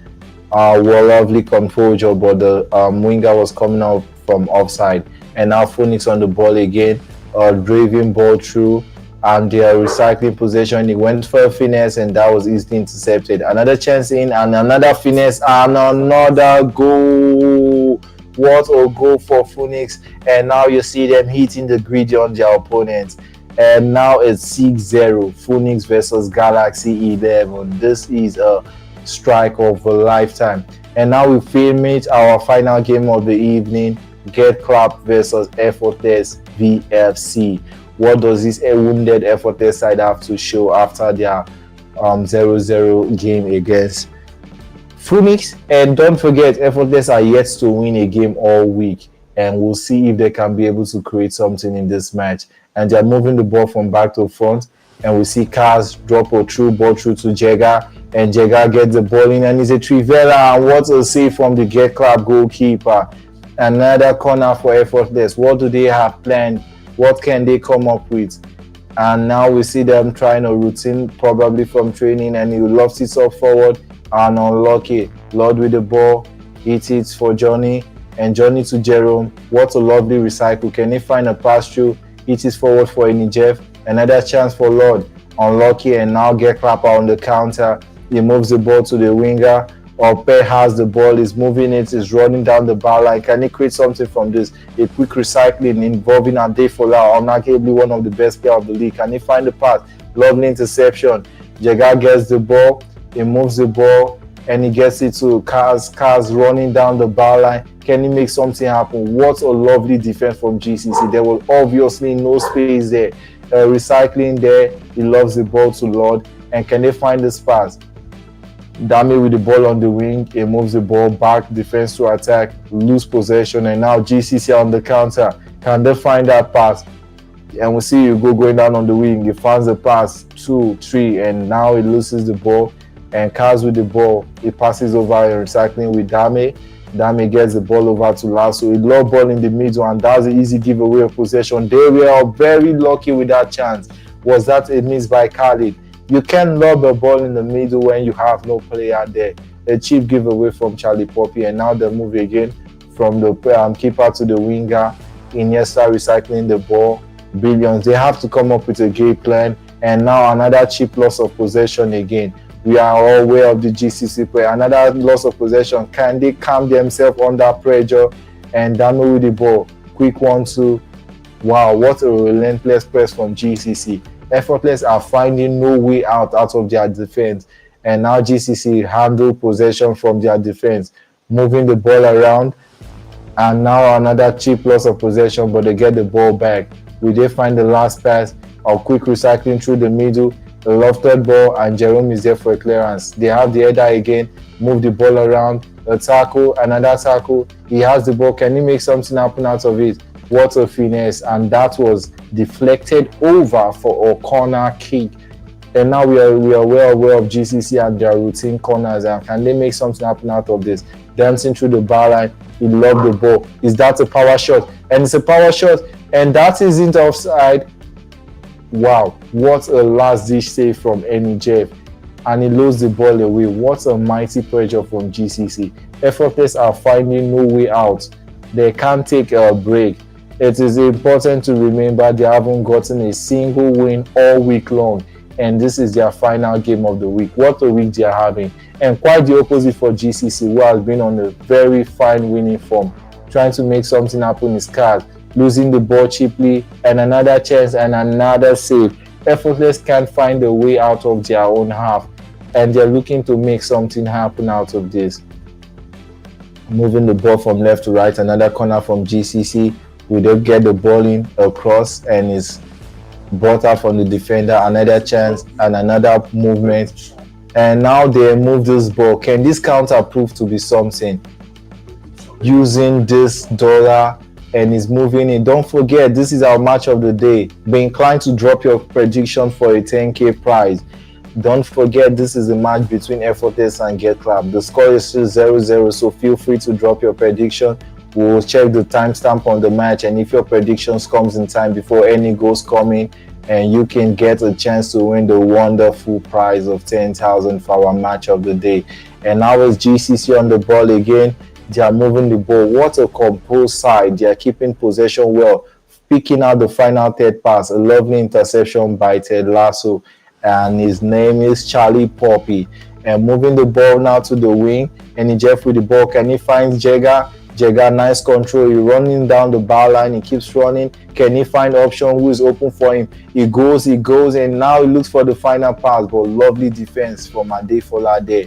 Well, lovely composure, but the winger was coming out from offside. And now Phoenix on the ball again. Driving ball through. And they are recycling possession. He went for a finesse and that was easily intercepted. Another chance in and another finesse and another goal. What a goal for Phoenix. And now you see them hitting the grid on their opponents. And now it's 6-0. Phoenix versus Galaxy 11. This is a strike of a lifetime. And now we film it, our final game of the evening. Get Clapped versus Effortless VFC. What does this wounded Effortless side have to show after their 0-0 game against Phoenix? And don't forget, Effortless are yet to win a game all week, and we'll see if they can be able to create something in this match. And they're moving the ball from back to front, and we see CURRYZ drop a through ball through to Jega, and Jega gets the ball in, and it's a Trivela, and what a save from the Get Clap goalkeeper. Another corner for Effortless. What do they have planned? What can they come up with? And now we see them trying a routine, probably from training, and he lofts it up forward and unlucky. Lord with the ball, hits it for Johnny, and Johnny to Jerome. What a lovely recycle. Can he find a pass through? Hits it forward for Jeff. Another chance for Lord, unlucky, and now Get Clapper on the counter. He moves the ball to the winger. Ope has the ball, is moving it, is running down the bar line. Can he create something from this? A quick recycling involving Adefola, arguably one of the best players of the league. Can he find the pass? Lovely interception. Jega gets the ball, he moves the ball, and he gets it to CURRYZ running down the bar line. Can he make something happen? What a lovely defense from GCC. There was obviously no space there. Recycling there, he loves the ball to Lord. And can they find this pass? Dami with the ball on the wing, he moves the ball back, defense to attack, lose possession, and now GCC on the counter. Can they find that pass? And we see Hugo going down on the wing, he finds the pass, 2, 3, and now he loses the ball, and CURRYZ with the ball, he passes over and recycling with Dami. Dami gets the ball over to Lasso, a low ball in the middle, and that's an easy giveaway of possession. They were very lucky with that chance. Was that a miss by Khalid? You can lob a ball in the middle when you have no player there. A cheap giveaway from Charlie Poppy, and now they move again from the keeper to the winger. Iniesta recycling the ball. Billions. They have to come up with a game plan, and now another cheap loss of possession again. We are all aware of the GCC play. Another loss of possession. Can they calm themselves under pressure? And Dami with the ball. Quick 1-2. Wow, what a relentless press from GCC. Effortless are finding no way out of their defense, and now GCC handle possession from their defense, moving the ball around, and now another cheap loss of possession, but they get the ball back. Will they find the last pass? Or quick recycling through the middle, a lofted ball, and Jerome is there for a clearance. They have the header again, move the ball around, a tackle, another tackle. He has the ball. Can he make something happen out of it? What a finesse, and that was deflected over for a corner kick. And now we are well aware of GCC and their routine corners, and can they make something happen out of this? Dancing through the bar line, he lobbed the ball. Is that a power shot? And it's a power shot, and that isn't offside. Wow, what a last dish save from Jeff, and he loses the ball away. What a mighty pressure from GCC. Effortless are finding no way out. They can't take a break. It is important to remember they haven't gotten a single win all week long, and this is their final game of the week. What a week they are having, and quite the opposite for GCC, who has been on a very fine winning form. Trying to make something happen is CURRYZ, losing the ball cheaply, and another chance and another save. Effortless can't find a way out of their own half, and they're looking to make something happen out of this. Moving the ball from left to right, another corner from GCC. We don't get the ball in across, and is brought out from the defender. Another chance and another movement. And now they move this ball. Can this counter prove to be something? Using this dollar and is moving in. Don't forget, this is our match of the day. Be inclined to drop your prediction for a 10k prize. Don't forget, this is a match between Effortless and Get Clap. The score is still 0-0, so feel free to drop your prediction. We'll check the timestamp on the match, and if your predictions comes in time before any goals coming, and you can get a chance to win the wonderful prize of 10,000 for our match of the day. And now it's GCC on the ball again. They are moving the ball. What a composed side. They are keeping possession well, picking out the final third pass. A lovely interception by Ted Lasso, and his name is Charlie Poppy. And moving the ball now to the wing, and Jeff with the ball. Can he find Jega? Jega, nice control. He's running down the bar line. He keeps running. Can he find option who is open for him? He goes, and now he looks for the final pass. But lovely defense from Adefola there.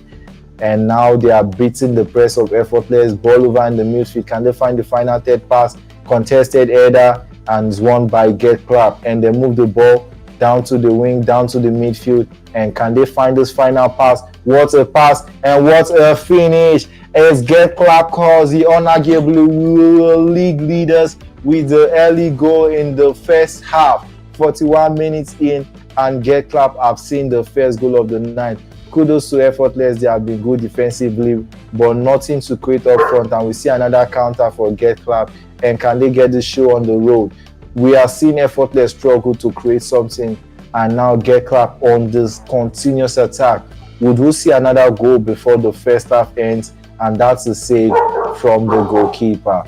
And now they are beating the press of Effortless. Ball over in the midfield. Can they find the final third pass? Contested header, and it's won by Get Clap. And they move the ball down to the wing, down to the midfield. And can they find this final pass? What a pass, and what a finish. As Get Clap calls the unarguably league leaders with the early goal in the first half. 41 minutes in, and Get Clap have seen the first goal of the night. Kudos to Effortless. They have been good defensively, but nothing to create up front. And we see another counter for Get Clap. And can they get the show on the road? We are seeing Effortless struggle to create something, and now Get Clap on this continuous attack. Would we see another goal before the first half ends? And that's a save from the goalkeeper.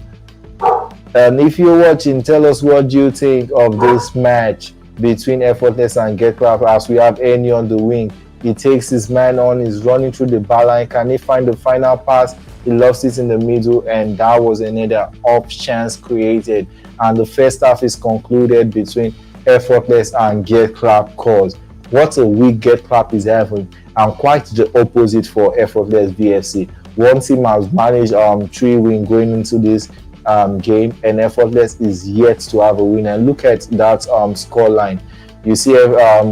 And if you're watching, tell us what you think of this match between Effortless and Get Clap, as we have Eni on the wing. He takes his man on, he's running through the bar line. Can he find the final pass? He lost it in the middle, and that was another off chance created. And the first half is concluded between Effortless and Get Clap cause. What a week Get Clap is having, and quite the opposite for Effortless VFC. One team has managed 3 wins going into this game, and Effortless is yet to have a win. And look at that score line. You see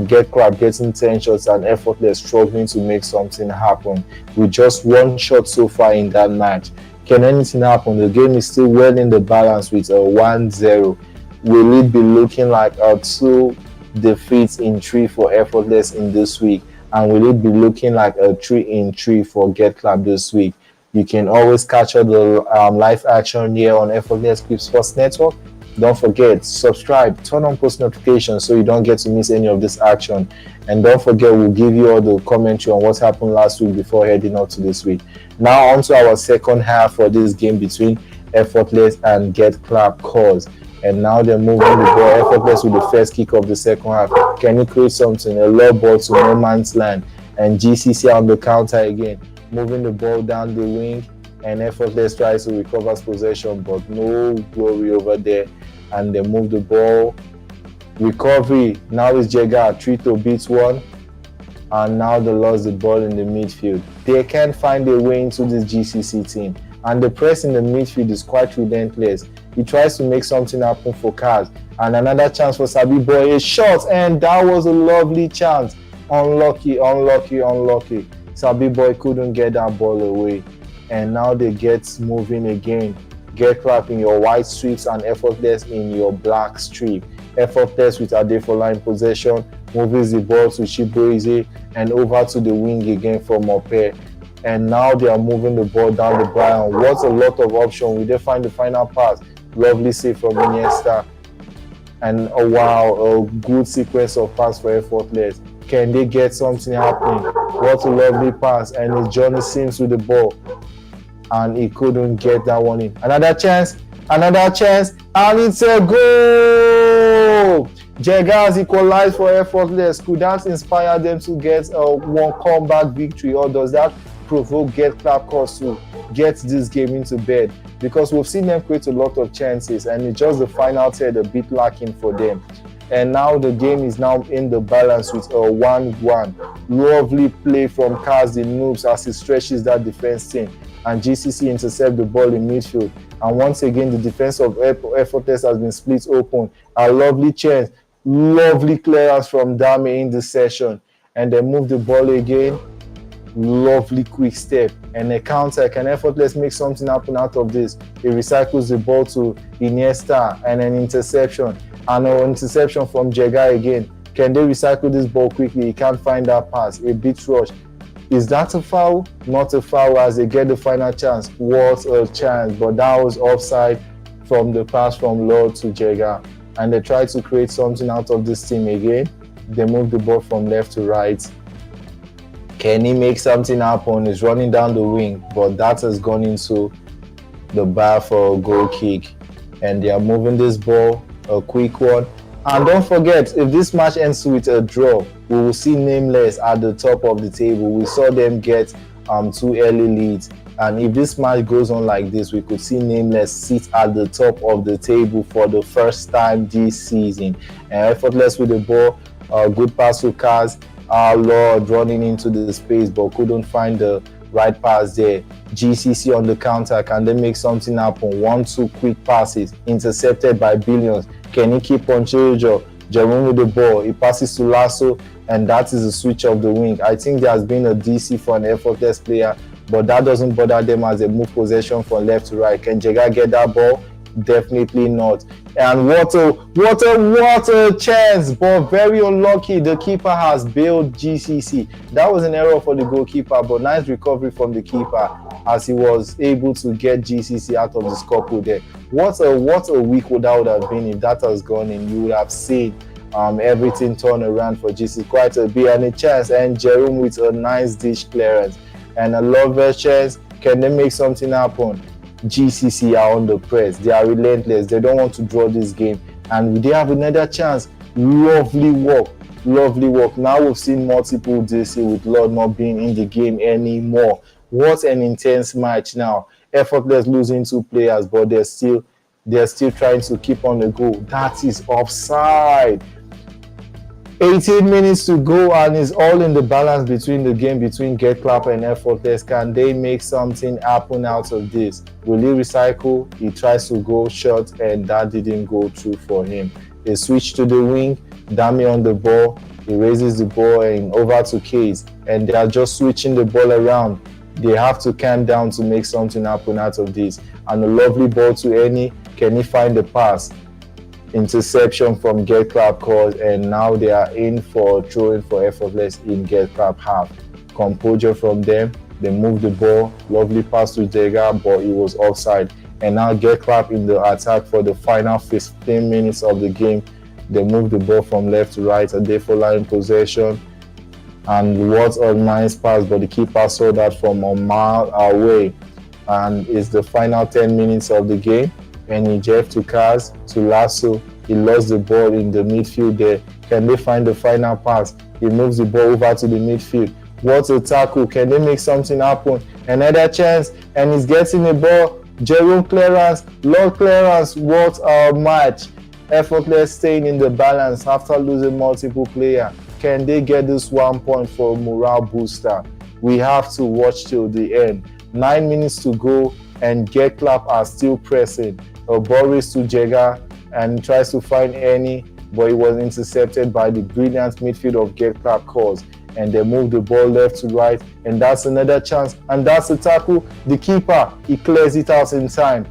Get Clap getting 10 shots and Effortless struggling to make something happen with just 1 shot so far in that match. Can anything happen? The game is still well in the balance with a 1-0. Will it be looking like 2 defeats in 3 for Effortless in this week? And will it be looking like a 3-3 for Get Clap this week? You can always catch up the live action here on Effortless Clip Sports Network. Don't forget, subscribe, turn on post notifications so you don't get to miss any of this action. And don't forget, we'll give you all the commentary on what happened last week before heading out to this week. Now on to our second half for this game between Effortless and Get Clap cause. And now they're moving the ball. Effortless with the first kick of the second half. Can he create something? A low ball to no man's land. And GCC on the counter again. Moving the ball down the wing. And Effortless tries to recover possession, but no glory over there. And they move the ball. Recovery. Now it's Jega. Trito beats 1. And now they lost the ball in the midfield. They can't find a way into this GCC team. And the press in the midfield is quite relentless. He tries to make something happen for Kaz. And another chance for Sabi Boy. A shot, and that was a lovely chance. Unlucky. Sabi Boy couldn't get that ball away. And now they get moving again. Get Clap in your white strips and Effortless in your black strip. Effortless with Adefola in possession. Moves the ball to CURRYZ and over to the wing again for Mope. And now they are moving the ball down the ground. What a lot of options. Will they find the final pass? Lovely save from Iniesta. And oh wow, a good sequence of pass for Effortless. Can they get something happening? What a lovely pass. And it's Johnny Sims with the ball. And he couldn't get that one in. Another chance, and it's a goal! Jega has equalized for Effortless. Could that inspire them to get one comeback victory, or does that provoke Get Clap cause to get this game into bed? Because we've seen them create a lot of chances, and it's just the final third a bit lacking for them. And now the game is now in the balance with a 1-1. Lovely play from Kaz the Noobs as he stretches that defense team. And GCC intercept the ball in midfield. And once again, the defense of Effortless has been split open. A lovely chance, lovely clearance from Dame in the session. And they move the ball again. Lovely quick step and a counter. Can Effortless make something happen out of this? He recycles the ball to Iniesta and an interception, and an interception from Jega again. Can they recycle this ball quickly? He can't find that pass. A bit rush. Is that a foul? Not a foul as they get the final chance. What a chance, but that was offside from the pass from Lord to Jega. And they try to create something out of this team again. They move the ball from left to right. Can he make something happen? He's running down the wing, but that has gone into the bar for a goal kick. And they are moving this ball, a quick one. And don't forget, if this match ends with a draw, we will see Nameless at the top of the table. We saw them get 2 early leads. And if this match goes on like this, we could see Nameless sit at the top of the table for the first time this season. And Effortless with the ball, good pass to Kaz. Our Lord running into the space, but couldn't find the right pass there. GCC on the counter. Can they make something happen? 1-2 quick passes intercepted by Billions. Can he keep on Chirojo? Jerome with the ball. He passes to Lasso, and that is a switch of the wing. I think there has been a DC for an Effortless player, but that doesn't bother them as they move possession from left to right. Can Jega get that ball? Definitely not. And what a chance, but very unlucky. The keeper has bailed GCC. That was an error for the goalkeeper, but nice recovery from the keeper as he was able to get GCC out of the scoreboard there. What a week that would have been if that has gone in. You would have seen everything turn around for GCC quite a bit, and a chance. And Jerome with a nice dish clearance and a lovely chance. Can they make something happen? GCC are on the press. They are relentless. They don't want to draw this game, and they have another chance. Lovely work. Now we've seen multiple DC with Lord not being in the game anymore. What an intense match now. Effortless losing 2 players, but they're still trying to keep on the goal. That is offside. 18 minutes to go, and it's all in the balance between the game between Get Clap and Effortless. Can they make something happen out of this? Will he recycle? He tries to go short, and that didn't go through for him. They switch to the wing. Dami on the ball. He raises the ball and over to Case, and they are just switching the ball around. They have to calm down to make something happen out of this. And a lovely ball to Eni. Can he find the pass? Interception from Get Clap cause, and now they are in for throwing for Effortless in Get Clap half. Composure from them. They move the ball. Lovely pass to Jega, but it was offside. And now Get Clap in the attack for the final 15 minutes of the game. They move the ball from left to right, a Defo line possession. And what a nice pass, but the keeper saw that from a mile away. And it's the final 10 minutes of the game. And he Jeff to Kaz, to Lasso. He lost the ball in the midfield there. Can they find the final pass? He moves the ball over to the midfield. What a tackle. Can they make something happen? Another chance, and he's getting the ball. Jerome clearance, Lord clearance. What a match. Effortless staying in the balance after losing multiple players. Can they get this 1 point for a morale booster? We have to watch till the end. 9 minutes to go, and Get Clap are still pressing. Boris to Jega, and he tries to find Eni, but he was intercepted by the brilliant midfield of Get Clap cause. And they move the ball left to right, and that's another chance, and that's a tackle. The keeper, he clears it out in time.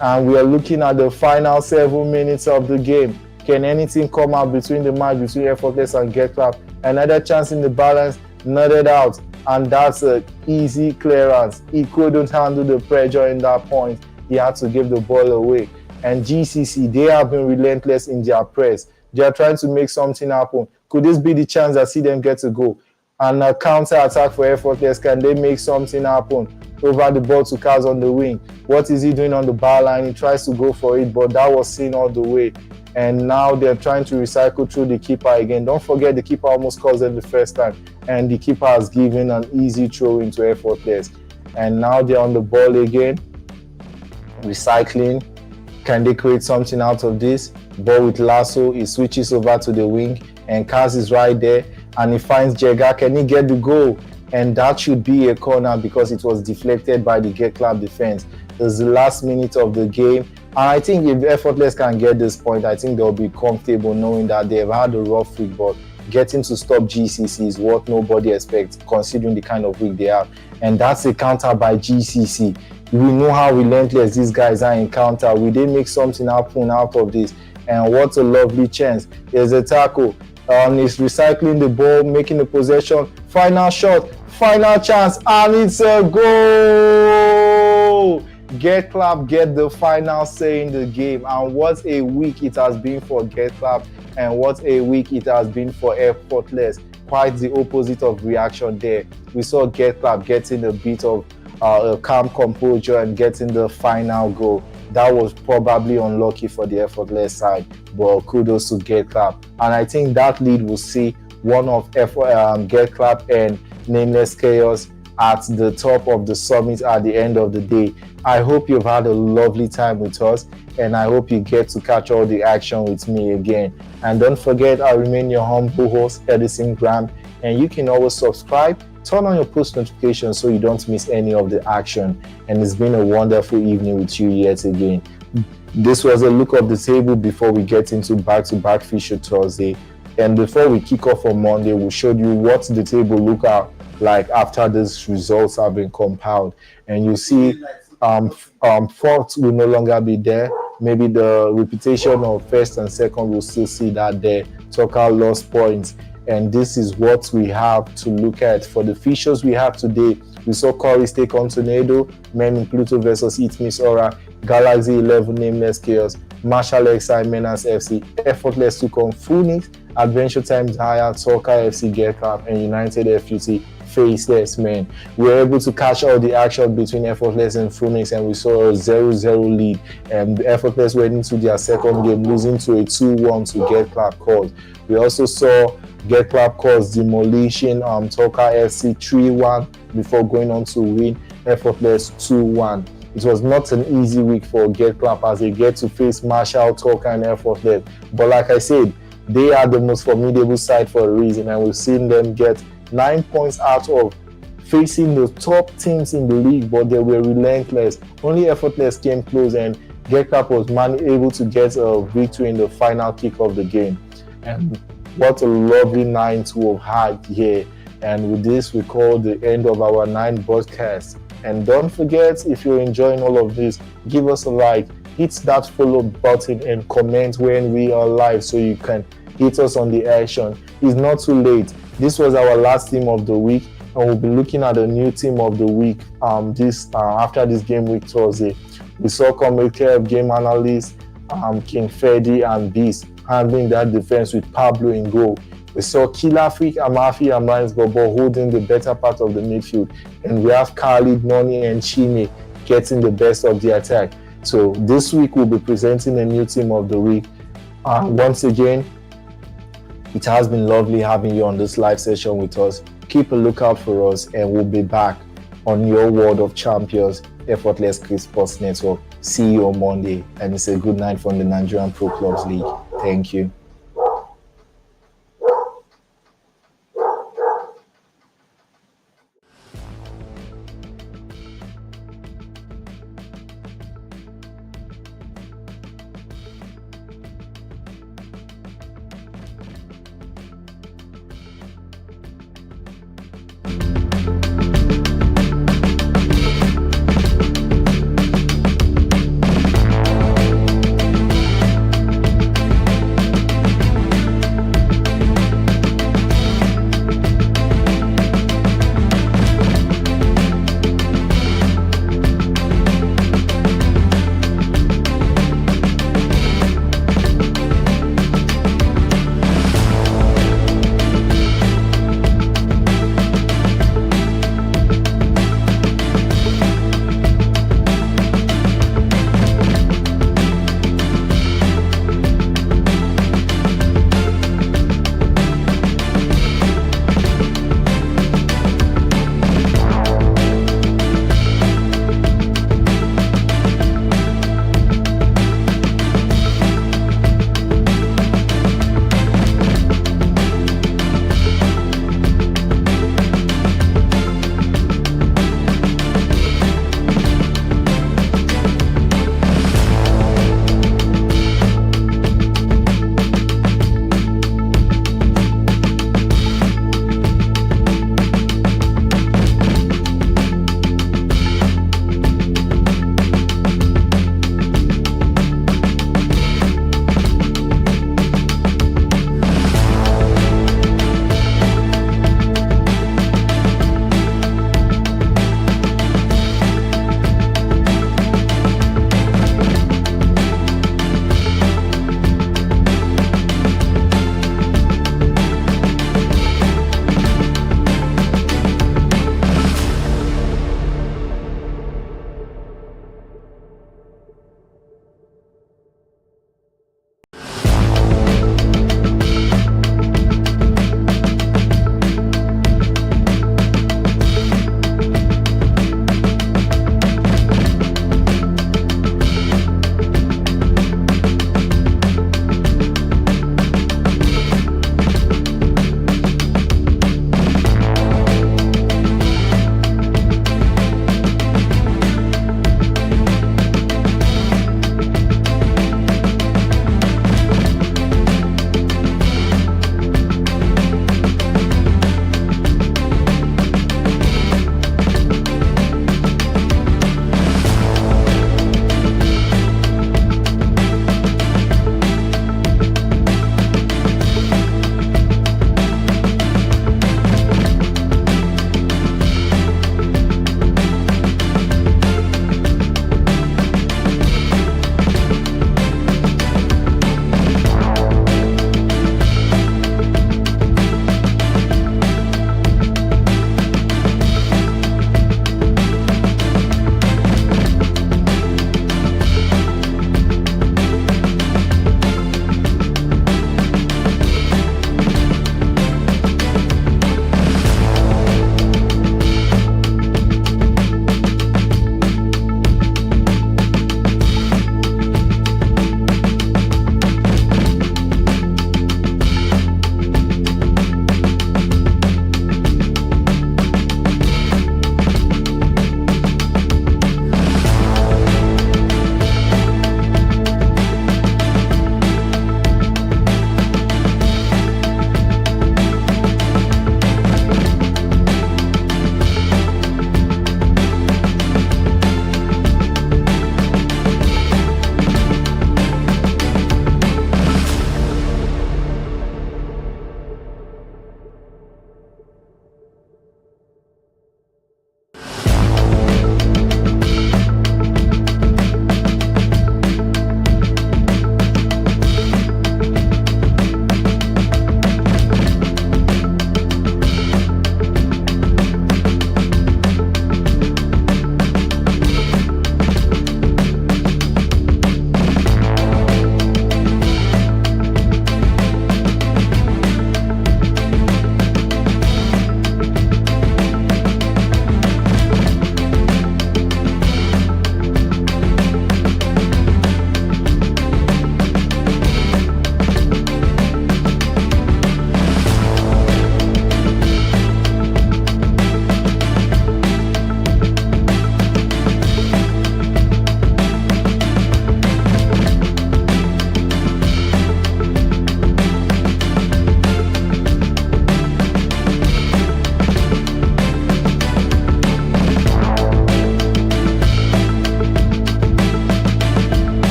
And we are looking at the final 7 minutes of the game. Can anything come out between the match between Effortless and Get Clap? Another chance in the balance, nodded out, and that's an easy clearance. He couldn't handle the pressure in that point. He had to give the ball away. And GCC, they have been relentless in their press. They are trying to make something happen. Could this be the chance that see them get a goal? And a counter attack for Effortless. Can they make something happen? Over the ball to Kaz on the wing. What is he doing on the bar line? He tries to go for it, but that was seen all the way. And now they're trying to recycle through the keeper again. Don't forget, the keeper almost caused them the first time, and the keeper has given an easy throw into Effortless. And now they're on the ball again. Recycling. Can they create something out of this? Ball with Lasso. He switches over to the wing, and Kaz is right there, and he finds Jega. Can he get the goal? And that should be a corner because it was deflected by the Get Clap defense. It's the last minute of the game. And I think if Effortless can get this point, I think they'll be comfortable knowing that they've had a rough week, but getting to stop GCC is what nobody expects, considering the kind of week they have. And that's a counter by GCC. We know how relentless these guys are in counter. We did make something happen out of this. And what a lovely chance. There's a tackle. He's recycling the ball, making the possession. Final shot, final chance, and it's a goal! Get Clap, get the final say in the game. And what a week it has been for Get Clap, and what a week it has been for Effortless. Quite the opposite of reaction there. We saw Get Clap getting a bit of a calm composure and getting the final goal. That was probably unlucky for the Effortless side, but kudos to Get Clap. And I think that lead will see one of Get Clap and Nameless Chaos at the top of the summit at the end of the day. I hope you've had a lovely time with us, and I hope you get to catch all the action with me again. And don't forget, I remain your humble host, Edison Graham, and you can always subscribe, turn on your post notifications so you don't miss any of the action. And it's been a wonderful evening with you yet again. This was a look of the table before we get into back-to-back Feature Thursday. And before we kick off on Monday, we showed you what the table look like after these results have been compiled. And you see fourth will no longer be there. Maybe the reputation of first and second will still see that there. Tucker lost points. And this is what we have to look at. For the features we have today, we saw CURRYZ take on Tornado, Men PLUTO versus HITMISS Aura, Galaxy 11 Nameless Chaos, Marshall Ecsn MENACE FC, Effortless took on Phoenix, Adventure Time Higher, Tucker FC Get Clap, and United FUT Faceless Men. We were able to catch all the action between Effortless and Phoenix, and we saw a 0-0 lead. And Effortless went into their second game, losing to a 2-1 to Get Clap cause. We also saw Get Clap cause demolishing Tucker FC 3-1 before going on to win Effortless 2-1. It was not an easy week for Get Clap as they get to face Marshall, Tucker, and Effortless. But like I said, they are the most formidable side for a reason, and we've seen them get 9 points out of facing the top teams in the league, but they were relentless. Only Effortless came close, and Get Clap was able to get a victory in the final kick of the game. And what a lovely night to have had here. And with this, we call the end of our 9 broadcasts. And don't forget, if you're enjoying all of this, give us a like, hit that follow button, and comment when we are live so you can hit us on the action. It's not too late. This was our last team of the week, and we'll be looking at a new team of the week after this game week Thursday. We saw Comrade Kev, Game Analyst, King Freddy, and Beast handling that defense with Pablo in goal. We saw Killer Freak, Amafi, and Mines Bobo holding the better part of the midfield. And we have Khalid, Noni, and Chime getting the best of the attack. So this week we'll be presenting a new team of the week. Once again, it has been lovely having you on this live session with us. Keep a lookout for us, and we'll be back on your World of Champions, Effortless Esports Network. See you on Monday, and it's a good night from the Nigerian Pro Clubs League. Thank you.